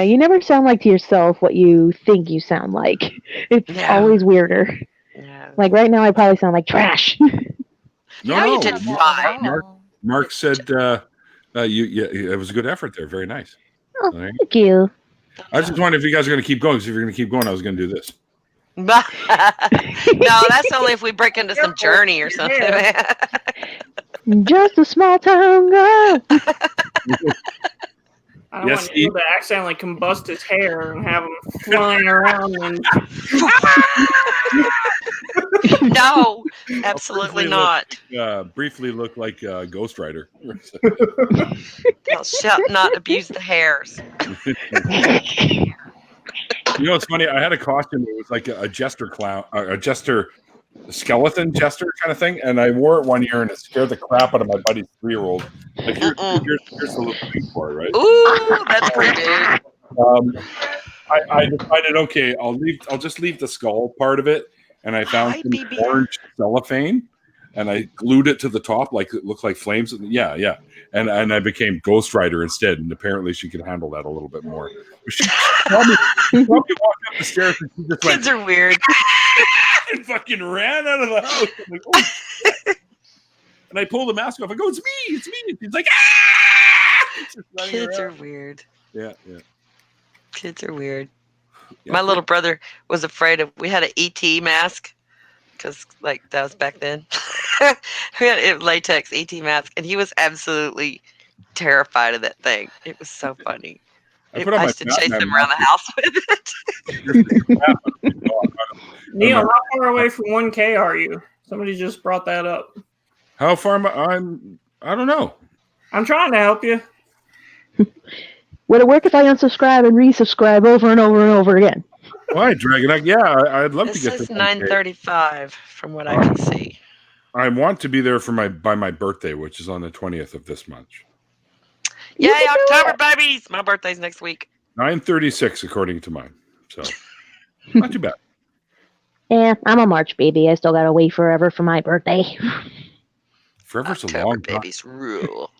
you never sound like to yourself what you think you sound like. It's No. always weirder. No. Like right now, I probably sound like trash. No, you did Not fine. at all. Mark said it was a good effort there. Very nice. Oh, All right. thank you. I was just wondering if you guys are going to keep going. Because if you're going to keep going, I was going to do this. No, that's only if we break into some journey or something. Just a small town girl. I don't Yes, want Neil to accidentally combust his hair and have him flying around and No, absolutely not. Briefly look like Ghost Rider. Thou shalt not abuse the hairs. You know, it's funny. I had a costume. It was like a jester clown, a jester, skeleton jester kind of thing. And I wore it one year, and it scared the crap out of my buddy's 3-year-old. Like, here's the little thing for it, right? Ooh, that's pretty good. I decided, okay, I'll just leave the skull part of it, and I found Hi, some BB. orange cellophane, and I glued it to the top, like it looked like flames. Yeah, and I became Ghost Rider instead, and apparently she could handle that a little bit more. She probably walked up the stairs and she just Kids are weird. and fucking ran out of the house. I'm like, oh, shit. And I pulled the mask off. I go, it's me. And she's like, ah! Just running Kids around. are weird. Yeah. Kids are weird. Yeah. My little brother was afraid of. We had an ET mask because, like, that was back then. We had a latex ET mask, and he was absolutely terrified of that thing. It was so funny. I put on I my used to chase Batman him around the mask. house with it. Neil, how far away from 1K are you? Somebody just brought that up. How far am I don't know. I'm trying to help you. Would it work if I unsubscribe and resubscribe over and over and over again? Why, Dragon? Yeah, I'd love This to get is to 9:35 from what I can see. I want to be there for by my birthday, which is on the 20th of this month. Yay, You can do October, it. babies! My birthday's next week. 9:36 according to mine. So not too bad. Yeah, I'm a March baby. I still gotta wait forever for my birthday. Forever's a October long time. babies rule.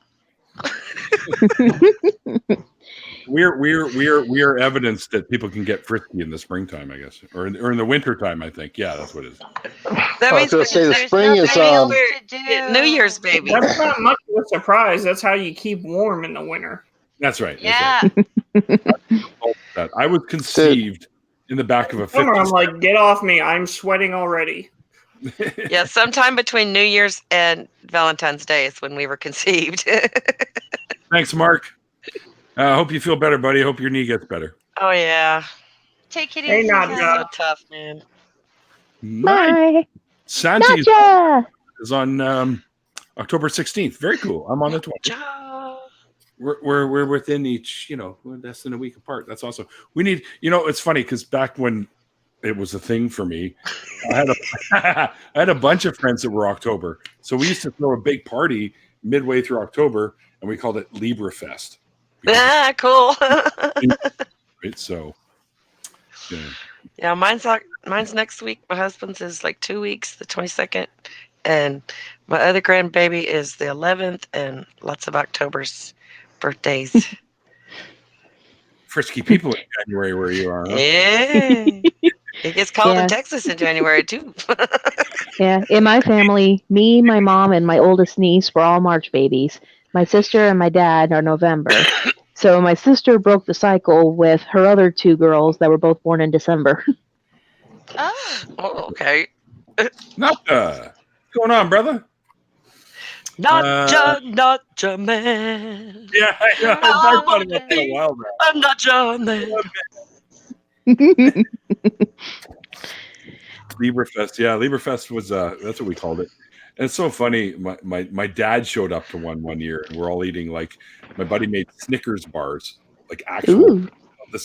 We're evidence that people can get frisky in the springtime, I guess, or in the wintertime. I think. Yeah, that's what it is. That I means was going to say the There's spring is nothing else we're to do. getting New Year's baby. That's not much of a surprise. That's how you keep warm in the winter. That's right. Yeah. That. I was conceived in the back of a Summer, 50s. I'm like, get off me. I'm sweating already. Yeah, sometime between New Year's and Valentine's Day is when we were conceived. Thanks, Mark. I hope you feel better, buddy. I hope your knee gets better. Oh yeah, Take it Hey, easy. Nadia. guys. so tough, man. Nice. Bye. Santi's Gotcha. is on October 16th. Very cool. I'm on the 20th. Joe. We're within each, we're less than a week apart. That's awesome. We need, it's funny because back when it was a thing for me, I had a bunch of friends that were October. So we used to throw a big party midway through October, and we called it Libra Fest. Ah, cool. Right? So, yeah. Yeah, mine's next week. My husband's is like 2 weeks, the 22nd, and my other grandbaby is the 11th, and lots of October's birthdays. Frisky people in January where you are. Huh? Yeah, it gets cold Yeah. in Texas in January too. Yeah, in my family, me, my mom, and my oldest niece were all March babies. My sister and my dad are November. So my sister broke the cycle with her other two girls that were both born in December. Oh, Oh, okay. Not what's going on, brother? Not your man. Yeah, I know. I've thought about that a while now. I'm not your man. Librafest, yeah, Librafest was that's what we called it. And it's so funny. My dad showed up to one year, and we're all eating, like, my buddy made Snickers bars, like actual. Ooh.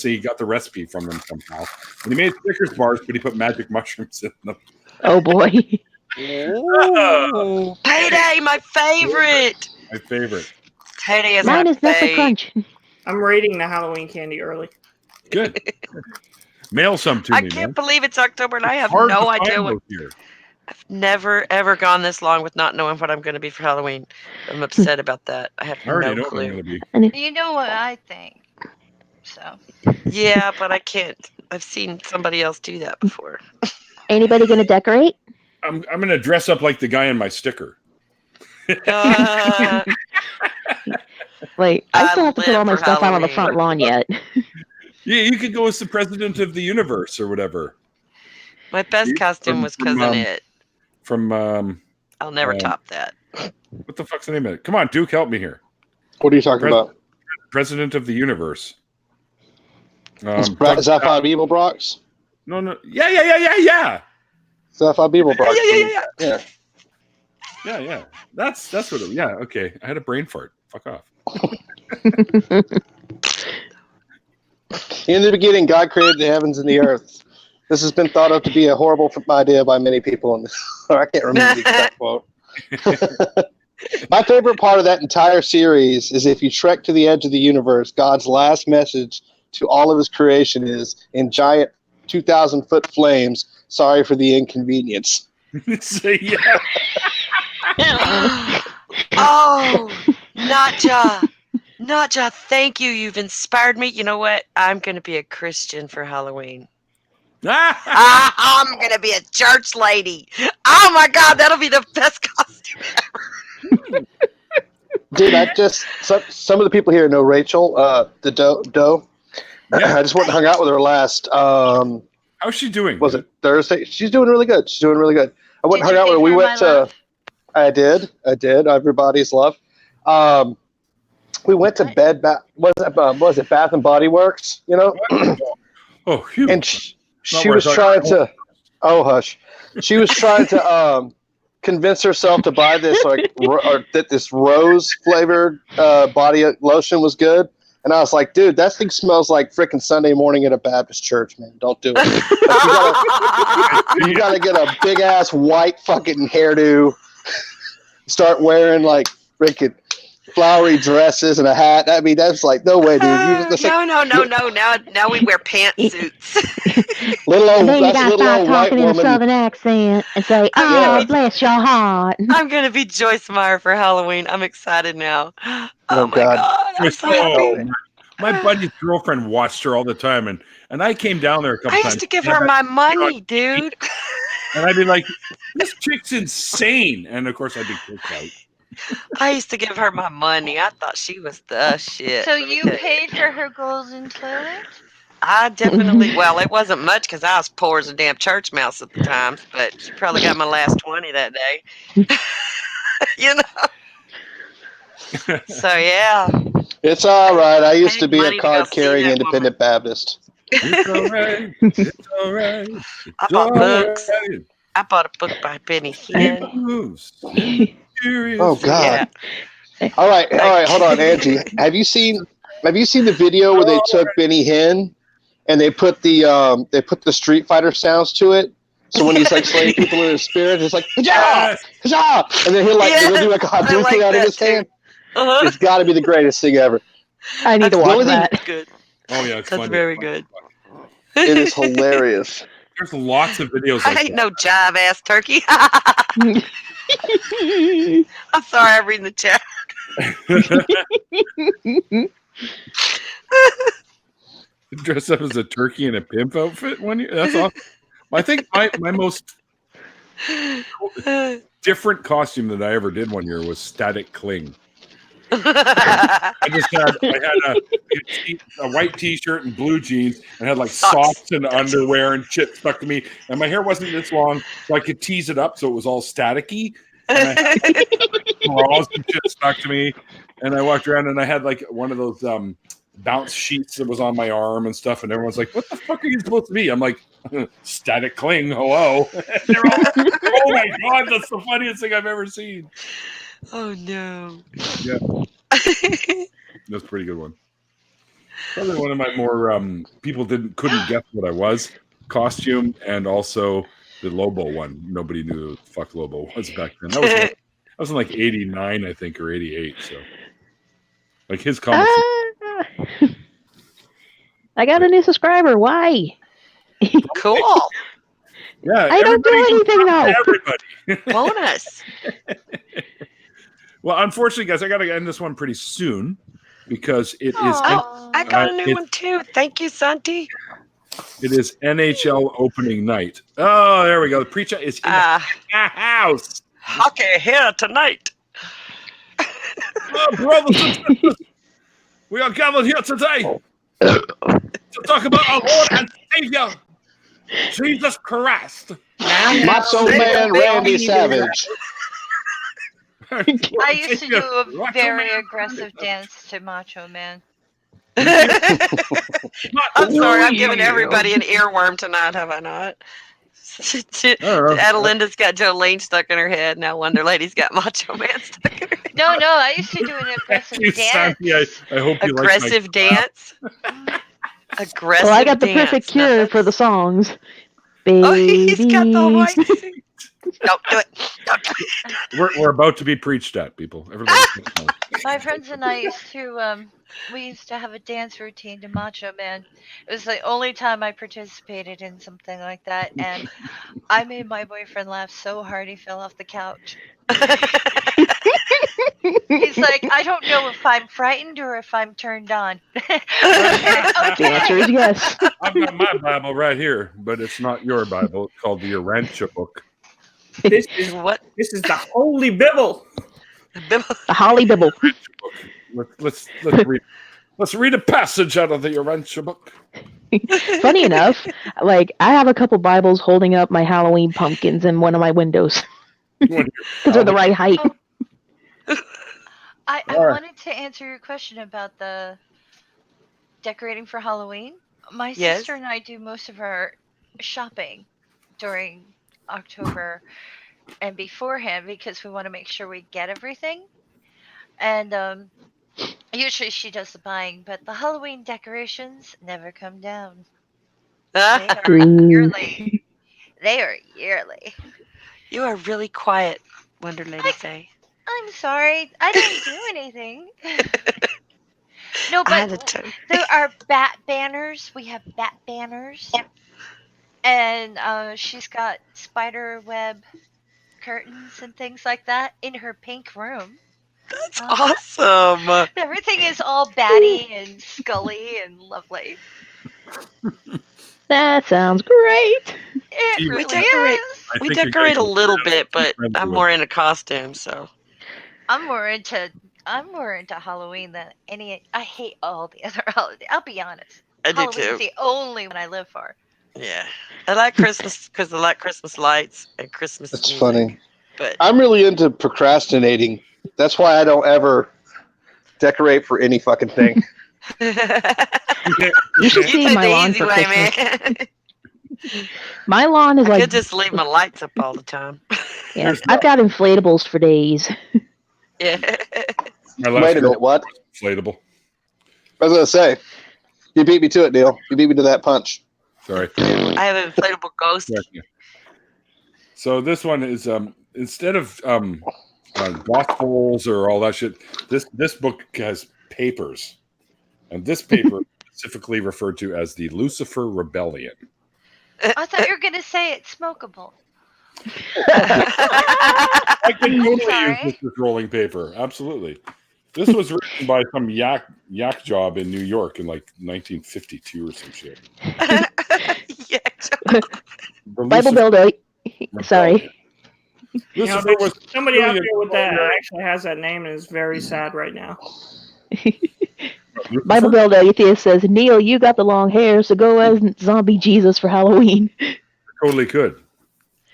He got the recipe from them somehow. And he made Snickers bars, but he put magic mushrooms in them. Oh boy. Ooh, payday, my favorite. My favorite. Payday is Mine my is Nestle fave. Crunch. I'm rating the Halloween candy early. Good. Mail some to I me, can't man. believe it's October and I have Hard to no find idea what. those here. I've never ever gone this long with not knowing what I'm going to be for Halloween. I'm upset about that. I have I already no know what I'm clue. going to be. You know what I think. So Yeah, but I can't. I've seen somebody else do that before. Anybody gonna decorate? I'm going to dress up like the guy in my sticker. Uh, Wait, I still have to put live all my for stuff out on the Halloween. front lawn yet. Yeah, you could go as the president of the universe or whatever. My best From- costume was from, Cousin It. From, I'll never top that. what the fuck's the name of it? Come on, Duke, help me here. What are you talking about? President of the universe. Is that Five Beeblebrox? No. Yeah. Is that Five Beeblebrox? Yeah. Yeah. That's what it, yeah, okay. I had a brain fart. Fuck off. In the beginning, God created the heavens and the earth. This has been thought of to be a horrible idea by many people. I can't remember the exact quote. My favorite part of that entire series is if you trek to the edge of the universe, God's last message to all of his creation is, in giant 2,000-foot flames, sorry for the inconvenience. So, yeah. Oh, Natja, thank you. You've inspired me. You know what? I'm going to be a Christian for Halloween. I'm going to be a church lady. Oh my God, that'll be the best costume ever. Dude, some of the people here know Rachel, the Doe. Yeah. I just went and hung out with her last. How's she doing? Was it Thursday? She's doing really good. I went and hung out with her. We went to. I did. Everybody's love. We went to Bed Bath. Was it Bath and Body Works? You know. Oh, phew. And she was trying to. Oh, hush. She was trying to convince herself to buy this that this rose flavored body lotion was good. And I was like, dude, that thing smells like freaking Sunday morning at a Baptist church, man. Don't do it. Like, you gotta get a big ass white fucking hairdo. Start wearing like freaking flowery dresses and a hat. I mean, that's like no way, dude. No. Now we wear pantsuits. Little old, And then you that's a gotta little start old white talking in a woman. southern accent and say, Yeah. "Oh, bless your heart." I'm gonna be Joyce Meyer for Halloween. I'm excited now. Oh Oh, my God. God. I'm so happy. My buddy's girlfriend watched her all the time, and I came down there a couple I times. used to give her my money, dude. And I'd be like, this chick's insane. And of course, I'd be kicked out. I used to give her my money. I thought she was the shit. So you paid for her golden toilet? I definitely, well, it wasn't much because I was poor as a damn church mouse at the time, but she probably got my last 20 that day. You know? So, yeah. It's all right. I used to be Money a to go card-carrying see that independent Baptist. It's all right. It's all right. I bought books. I bought a book by Benny Hinn. Oh God! Yeah. All right. Hold on, Angie. Have you seen the video where they took Benny Hinn and they put the Street Fighter sounds to it? So when he's like slaying people in his spirit, it's like "Ka-ja! Ka-ja!" and then he'll do like a Hadouken out of his hand. Uh-huh. It's got to be the greatest thing ever. I need to That's watch the only that. That's good. Oh, yeah. It's That's fun. very good. It is hilarious. There's lots of videos I like ain't that. no jive ass turkey. I'm sorry, I'm reading the chat. Dress up as a turkey in a pimp outfit one year. That's awesome. I think my most different costume that I ever did one year was Static Cling. I had a white t-shirt and blue jeans and had like socks and underwear and shit stuck to me. And my hair wasn't this long, so I could tease it up so it was all staticky. And I had like, bras and shit stuck to me. And I walked around and I had like one of those bounce sheets that was on my arm and stuff. And everyone's like, "What the fuck are you supposed to be?" I'm like, "Static Cling, hello." And they're all like, "Oh my God, that's the funniest thing I've ever seen." Oh no. Yeah. That's a pretty good one. Probably one of my more people couldn't guess what I was costume, and also the Lobo one. Nobody knew what the fuck Lobo was back then. That was in like '89, I think, or '88. So, like his comics. I got a new subscriber. Why? Cool. Yeah, I don't do anything now. Everybody. Bonus. Well, unfortunately, guys, I got to end this one pretty soon because it is. Oh, I got a new it- one too. Thank you, Santi. It is NHL opening night. Oh, there we go. The preacher is in the house. Hockey here tonight. Oh, brothers and sisters, we are gathered here today to talk about our Lord and Savior, Jesus Christ. Macho Man Randy Savage. I used to do a Macho very Man. aggressive dance to Macho Man. I'm sorry, I'm giving everybody an earworm tonight, have I not? Adelinda's got Jolene stuck in her head. Now Wonder Lady's got Macho Man stuck in her head. No, I used to do an aggressive You, dance. Santi, I hope you Aggressive dance. Aggressive Well, I got the dance. perfect Now cure that's- for the songs. Oh, he's got the Baby. white suit. Don't do it. Don't do it. We're about to be preached at, people. Everybody. My friends and I used to we used to have a dance routine to Macho Man. It was the only time I participated in something like that, and I made my boyfriend laugh so hard he fell off the couch. He's like, I don't know if I'm frightened or if I'm turned on. The answer is yes. I've got my Bible right here, but it's not your Bible. It's called the Urantia book. This is What? this is the Holy Bible. The Holly Bibble. Let's read. Let's read a passage out of the Urantia book. Funny enough, like I have a couple Bibles holding up my Halloween pumpkins in one of my windows because they're the right height. I Alright. wanted to answer your question about the decorating for Halloween. My Yes. sister and I do most of our shopping during October and beforehand because we want to make sure we get everything. And usually she does the buying, but the Halloween decorations never come down. They are Green. yearly. They are yearly. You are really quiet, Wonder Lady Faye. I'm sorry, I didn't do anything. No, I had but to. there are bat banners. We have bat banners. And she's got spider web curtains and things like that in her pink room. That's awesome. Everything is all batty and scully and lovely. That sounds great. It We really decorate- is. I We think you decorate guys a will little have bit, but friends I'm with- more into costumes, so. I'm more into Halloween than any. I hate all the other holidays. I'll be honest. I do Halloween's too. the only one I live for. Yeah. I like Christmas because I like Christmas lights and Christmas That's music, funny. But I'm really into procrastinating. That's why I don't ever decorate for any fucking thing. You should you see did my the lawn easy for way, Christmas. man. My lawn is I like, could just leave my lights up all the time. yeah, I've got inflatables for days. Yeah. My last Wait a girl minute, what? was inflatable. I was gonna say, you beat me to it, Neil. You beat me to that punch. Sorry. I have an inflatable ghost. Yeah. So this one is instead of gospels or all that shit, this book has papers, and this paper specifically referred to as the Lucifer Rebellion. I thought you were gonna say it's smokable. I can totally Sorry. use this as rolling paper. Absolutely. This was written by some yak job in New York in like 1952 or some shit. Yeah. The Bible Lucifer builder. Sorry. You know, Lucifer there's was somebody out really there with that a- actually has that name and is very sad right now. Lucifer? Bible builder Atheist says, Neil, you got the long hair, so go as zombie Jesus for Halloween. Totally could.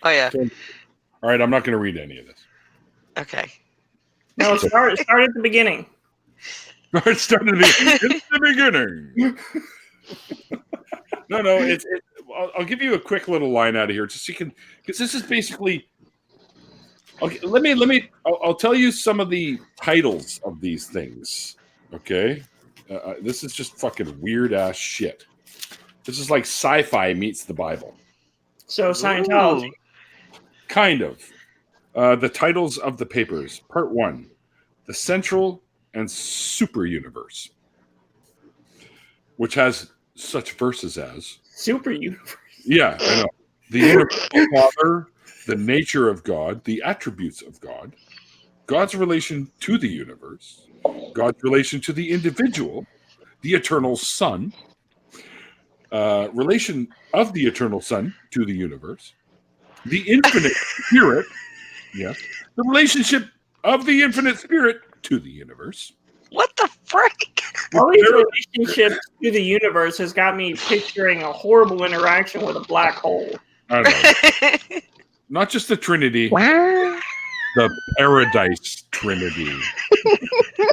Oh yeah. All right, I'm not going to read any of this. Okay. No, start at the beginning. It started to be in the beginning. No, it's. I'll give you a quick little line out of here, just so you can, because this is basically. Okay, let me. I'll tell you some of the titles of these things. Okay, This is just fucking weird ass shit. This is like sci-fi meets the Bible. So Scientology. Ooh. Kind of. The titles of the papers. Part 1. The Central and Super Universe. Which has such verses as... Super universe. Yeah, I know. The universal Father, the nature of God, the attributes of God, God's relation to the universe, God's relation to the individual, the eternal Son, relation of the eternal Son to the universe, the infinite Spirit, yes, the relationship of the infinite Spirit to the universe. What the frick? All these relationships to the universe has got me picturing a horrible interaction with a black hole. I know. Not just the Trinity, Wow. the Paradise Trinity.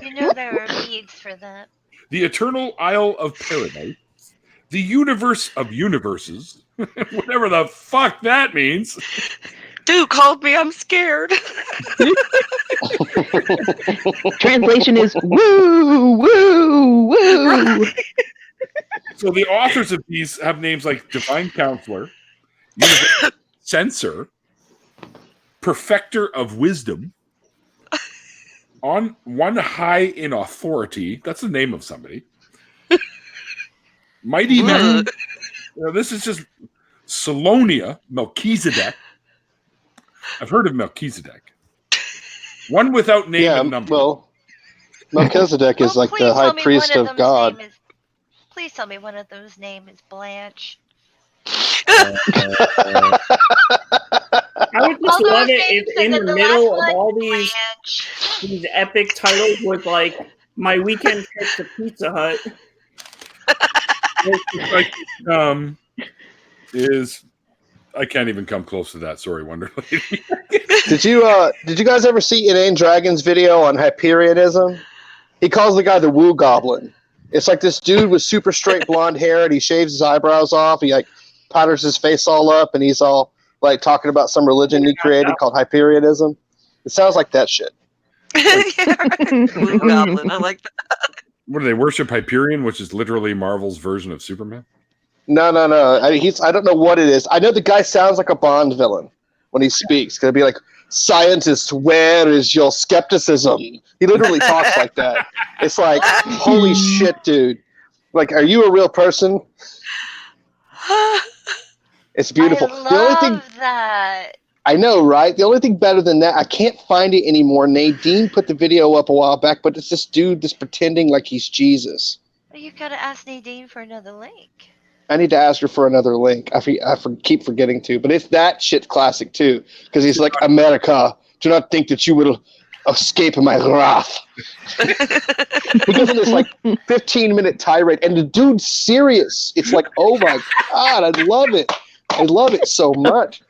You know there are beads for that. The eternal Isle of Paradise, the universe of universes, whatever the fuck that means. Dude called me. I'm scared. Translation is woo, woo, woo. So the authors of these have names like Divine Counselor, Universal Censor, Perfecter of Wisdom, on one high in authority. That's the name of somebody. Mighty Man. This is just Salonia, Melchizedek. I've heard of Melchizedek. One without name and number. Well, Melchizedek is like the high priest of God. Please tell me one of those names is Blanche. I would just love it if in the middle of all these epic titles was like my weekend trip to Pizza Hut. Is I can't even come close to that. Sorry, Wonder Lady. Did you guys ever see Inane Dragon's video on Hyperionism? He calls the guy the Woo Goblin. It's like this dude with super straight blonde hair, and he shaves his eyebrows off. He like powders his face all up, and he's all like talking about some religion he created called Hyperionism. It sounds like that shit. Blue Goblin. I like that. What do they worship? Hyperion, which is literally Marvel's version of Superman. No. I don't know what it is. I know the guy sounds like a Bond villain when he speaks. It's gonna be like, "Scientists, where is your skepticism?" He literally talks like that. It's like, holy shit, dude! Like, are you a real person? It's beautiful. I The only thing love that. I know, right? The only thing better than that, I can't find it anymore. Nadine put the video up a while back, but it's this dude just pretending like he's Jesus. Well, you gotta ask Nadine for another link. I need to ask her for another link. I keep forgetting to, but it's that shit classic too, because he's like, "America, do not think that you will escape my wrath." He goes on this like 15-minute tirade, and the dude's serious. It's like, oh my god, I love it. I love it so much.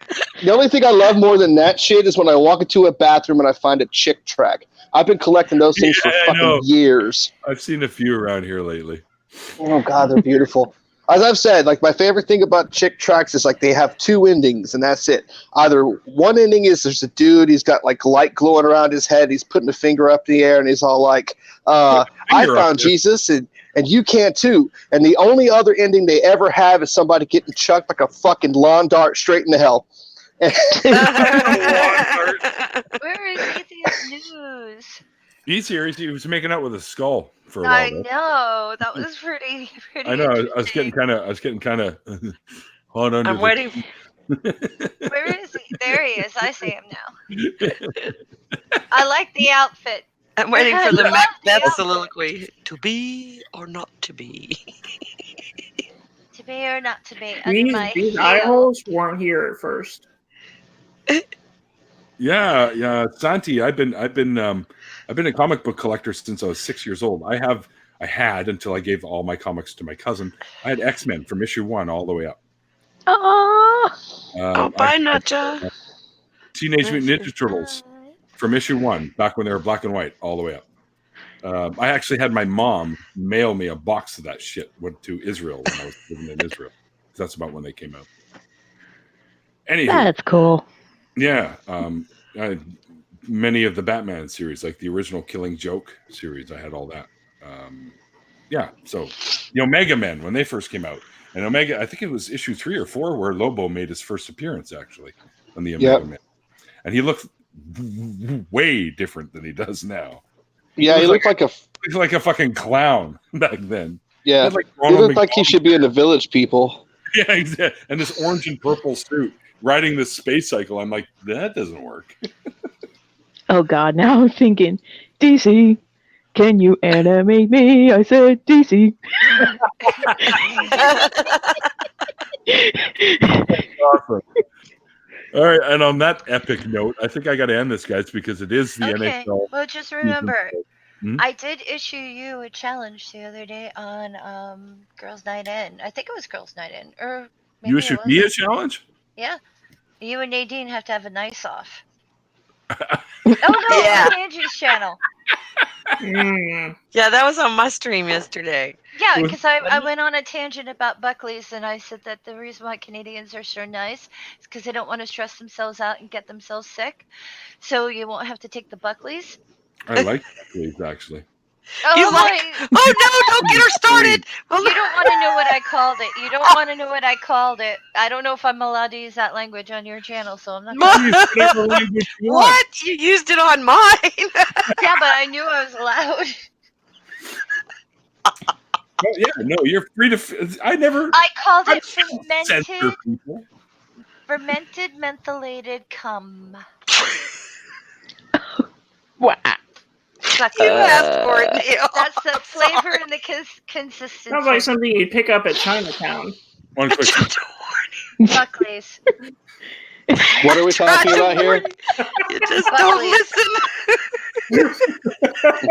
The only thing I love more than that shit is when I walk into a bathroom and I find a chick track. I've been collecting those things for fucking years. I've seen a few around here lately. Oh god, they're beautiful. As I've said, like my favorite thing about chick tracks is like they have two endings and that's it. Either one ending is there's a dude, he's got like light glowing around his head, he's putting a finger up in the air and he's all like, I found Jesus and you can too. And the only other ending they ever have is somebody getting chucked like a fucking lawn dart straight into hell. Where is Atheist News? He's here. He was making out with a skull for a while. I know that was pretty. I know. I was getting kind of. Hold on. I'm waiting. Where is he? There he is. I see him now. I like the outfit. I'm waiting for the I love Macbeth the soliloquy. To be or not to be? To be or not to be? Under my These heel. eye holes weren't here at first. Yeah, Santi. I've been a comic book collector since I was 6 years old. I had until I gave all my comics to my cousin. I had X-Men from issue 1 all the way up. Oh, Bye, Nacha. Teenage Mutant Ninja Turtles from issue 1, back when they were black and white, all the way up. I actually had my mom mail me a box of that shit to Israel when I was living in Israel. That's about when they came out. Anywho, that's cool. yeah. Many of the Batman series, like the original Killing Joke series, I had all that. Yeah, so the Omega Men when they first came out, and Omega, I think it was issue 3 or 4 where Lobo made his first appearance actually on the Omega Men, and he looked way different than he does now. Yeah, he looked like a fucking clown back then. Yeah, Like he looked like he should be in the Village People. Yeah, exactly. And this orange and purple suit riding this space cycle. I'm like, that doesn't work. Oh God, now I'm thinking, DC, can you animate me? I said DC. Awesome. All right, and on that epic note, I think I got to end this, guys, because it is the NHL. Well, just remember, Hmm? I did issue you a challenge the other day on Girls Night In. I think it was Girls Night In, or maybe You it issued me a wasn't. challenge? Yeah, you and Nadine have to have a nice off. Oh no, Yeah. on Angie's channel. Yeah, that was on my stream yesterday. Yeah, because I went on a tangent about Buckley's, and I said that the reason why Canadians are so nice is because they don't want to stress themselves out and get themselves sick. So you won't have to take the Buckley's. I like these, actually. Oh, You like? Oh no! Don't get her started. Well, You don't want to know what I called it. You don't want to know what I called it. I don't know if I'm allowed to use that language on your channel, so I'm not. What? You used it on mine? Yeah, but I knew I was allowed. Oh, yeah, no, you're free to. I never. I called it censor people. fermented mentholated cum. Wow. You asked for it, Neil. That's the flavor and the consistency. Sounds like something you'd pick up at Chinatown. One quick. Buckley's. What are we talking about here? You just don't listen.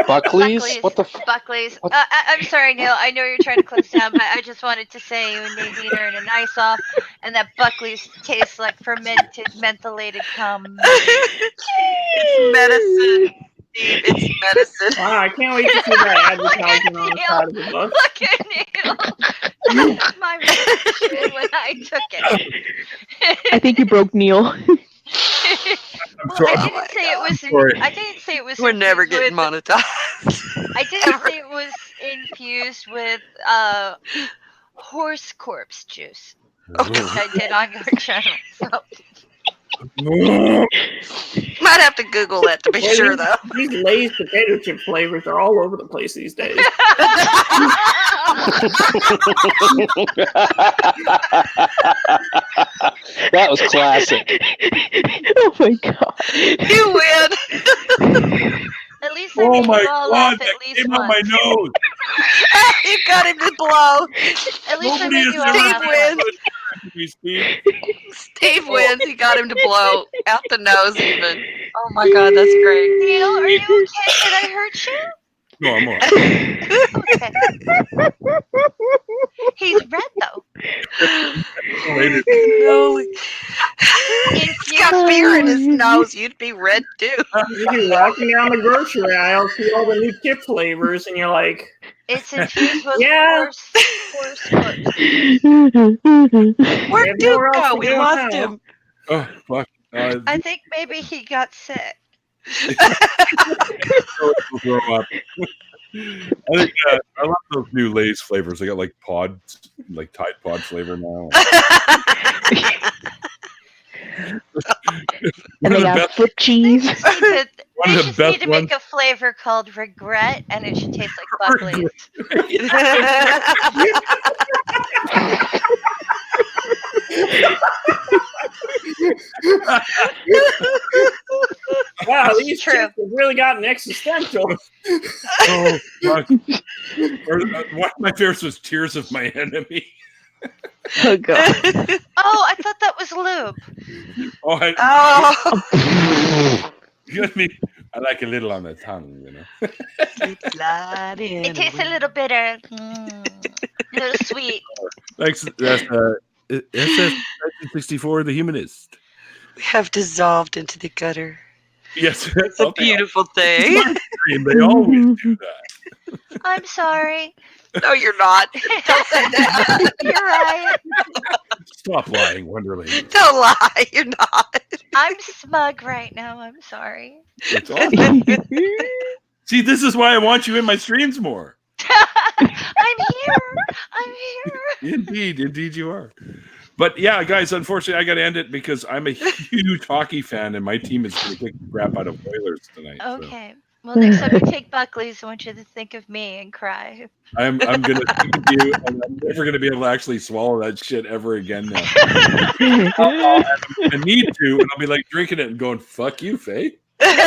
Buckley's? What the? Buckley's. What? I'm sorry, Neil. I know you're trying to close down, but I just wanted to say you and Nadine are in a nice off, and that Buckley's tastes like fermented mentholated cum. It's medicine. Steve, it's medicine. Wow, I can't wait to see that advertisement on the side of the book. Look at Neil. That's my reaction when I took it. I think you broke Neil. Well, I didn't say it was. Sorry. I didn't say it was. We're never infused getting with- monetized. I didn't say it was infused with horse corpse juice, which I did on your channel. So. Might have to Google that to be Well, sure, though. These Lay's potato chip flavors are all over the place these days. That was classic. Oh my God. You win. At least I Oh made my you all God, laugh that at least came out my once. nose. You got him to blow. At least I Nobody made has you all ever laugh Steve once. wins. Steve. Steve wins. He got him to blow out the nose, even. Oh my God, that's great. Neil, are you okay? Did I hurt you? No, I'm all right. Okay. He's red though. Later. No. He's got beer in his nose. You'd be red too. You'd be walking down the grocery aisle, see all the new chip flavors, and you're like, It's infused with Yeah. horse corpse. Where'd There's Duke nowhere else go? to We go lost now. him. Oh, fuck. I think maybe he got sick. We'll grow up. I think I love those new Lay's flavors. They got like pods, like Tide Pod flavor now. And they got foot cheese. They just need to, One they of the just need best to make a flavor called regret, and it should taste like Buckley's. wow, these True. chips have really gotten existential. Oh, fuck. Or, one of my favorites was Tears of My Enemy. Oh God. Oh, I thought that was lube. Oh, Oh. you got me. I like a little on the tongue, you know. It tastes a little bitter, a little sweet. Thanks. That's SS1964, the humanist. We have dissolved into the gutter. Yes, It's a beautiful thing. They always do that. I'm sorry. No, you're not. Don't say that. You're right. Stop lying, Wonderland. Don't lie. You're not. I'm smug right now. I'm sorry. That's awesome. See, this is why I want you in my streams more. I'm here. Indeed you are. But yeah, guys, unfortunately, I got to end it because I'm a huge hockey fan, and my team is going to kick the crap out of Oilers tonight. Okay. Well, next time you take Buckley's, I want you to think of me and cry. So I'm going to think of you, and I'm never going to be able to actually swallow that shit ever again now. I need to, and I'll be like drinking it and going, "Fuck you, Faye." That's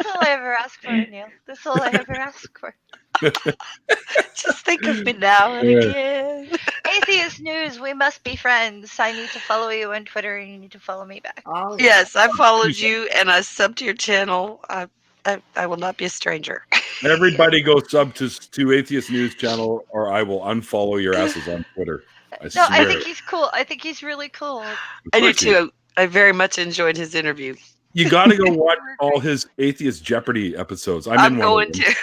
all I ever ask for, Neil. That's all I ever ask for. Just think of me now and again. Atheist News, we must be friends. I need to follow you on Twitter and you need to follow me back. Oh, Yes, I followed you and I subbed to your channel. I will not be a stranger. Everybody go sub to Atheist News channel, or I will unfollow your asses on Twitter. I No, swear. I think he's cool. I think he's really cool. I do too. I very much enjoyed his interview. You got to go watch all his Atheist Jeopardy episodes. I'm in one going of them. to.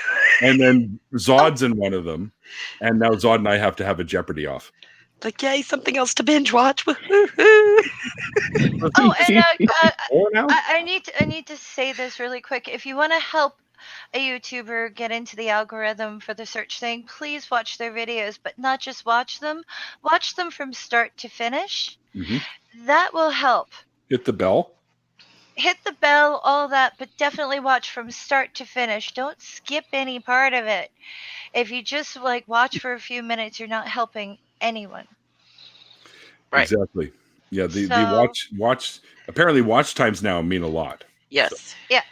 And then Zod's in one of them. And now Zod and I have to have a Jeopardy off. Like, yay, something else to binge watch. Woo-hoo-hoo. Oh, and Now? I need to say this really quick. If you want to help a YouTuber get into the algorithm for the search thing, please watch their videos, but not just watch them. Watch them from start to finish. Mm-hmm. That will help. Hit the bell. Hit the bell, all that, but definitely watch from start to finish. Don't skip any part of it. If you just like watch for a few minutes, you're not helping anyone. Right. Exactly. Yeah, the So- watch apparently watch times now mean a lot. Yes. Yes.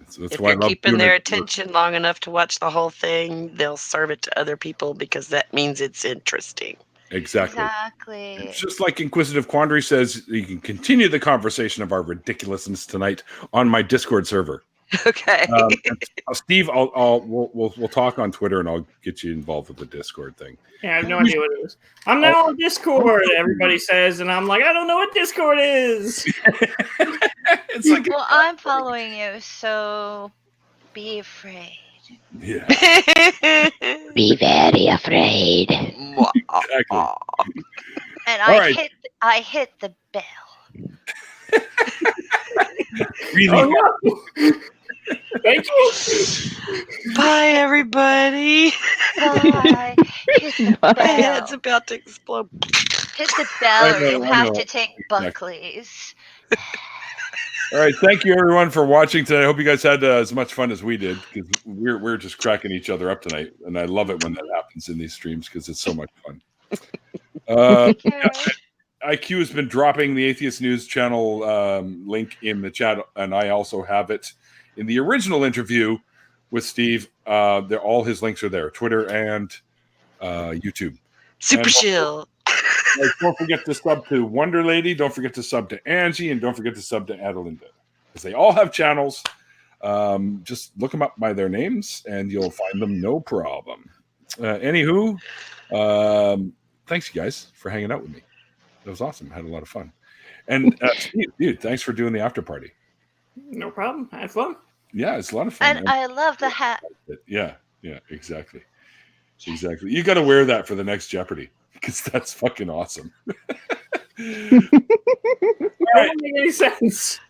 So that's If why I you're love keeping doing their it. attention long enough to watch the whole thing, they'll serve it to other people because that means it's interesting. Exactly. Exactly. It's just like Inquisitive Quandary says, you can continue the conversation of our ridiculousness tonight on my Discord server. Okay. Steve, we'll talk on Twitter and I'll get you involved with the Discord thing. Yeah, I have no idea what it is. I'm now on Discord, everybody says, and I'm like, I don't know what Discord is. It's like Well, I'm following you, so be afraid. yeah, Be very afraid. exactly. And All right. I hit the bell. Really? Oh, no. Thank you. Bye, everybody. Bye. Hit the My bell. head's about to explode. Hit the bell, or you'll I have know. to take Buckley's. All right, thank you everyone for watching today. I hope you guys had as much fun as we did because we're just cracking each other up tonight, and I love it when that happens in these streams because it's so much fun. IQ has been dropping the Atheist News channel link in the chat, and I also have it in the original interview with Steve. All his links are there: Twitter and YouTube. Super And chill. Don't forget to sub to Wonder Lady. Don't forget to sub to Angie, and don't forget to sub to Adelinda, because they all have channels. Just look them up by their names, and you'll find them no problem. Anywho, thanks you guys for hanging out with me. It was awesome. I had a lot of fun. And Steve, dude, thanks for doing the after party. No problem. I had fun. Yeah, it's a lot of fun. And I love the hat. Yeah, exactly. You got to wear that for the next Jeopardy because that's fucking awesome. That doesn't make any sense.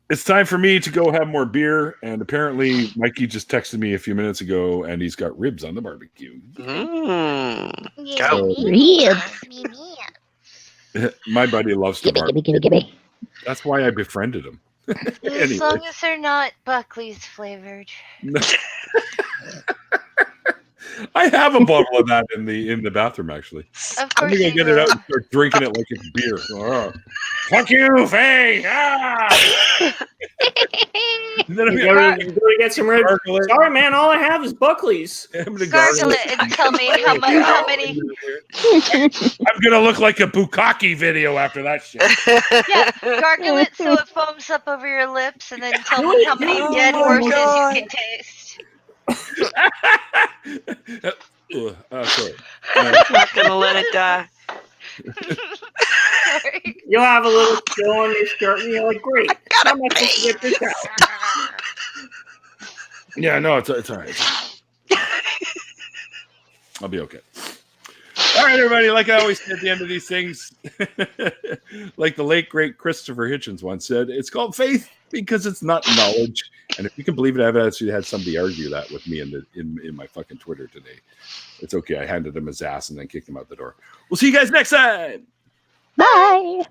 It's time for me to go have more beer, and apparently Mikey just texted me a few minutes ago, and he's got ribs on the barbecue. Go. Ribs. My buddy loves to Gimme, barbecue. gimme, gimme, gimme. That's why I befriended him. As Anyway. long as they're not Buckley's flavored. I have a bottle of that in the bathroom, actually. Of I'm course gonna you get it do. out and start drinking it like it's beer. Oh. Fuck you, Faye! Ah! And then I'm You gonna gotta get some red. gargle it. Sorry, man. All I have is Buckley's. I'm gonna Gargle it and tell me how many. I'm gonna look like a Bukkake video after that shit. Yeah, gargle it so it foams up over your lips, and then tell me how many Oh dead my horses God. you can taste. Sorry. Not gonna let it die. Sorry. You'll have a little spill on your shirt, and you're like, "Great, how much did you get this out?" Yeah, no, it's all right. I'll be okay. All right, everybody. Like I always say at the end of these things, like the late great Christopher Hitchens once said, it's called faith because it's not knowledge. And if you can believe it, I've actually had somebody argue that with me in my fucking Twitter today. It's okay. I handed him his ass and then kicked him out the door. We'll see you guys next time. Bye.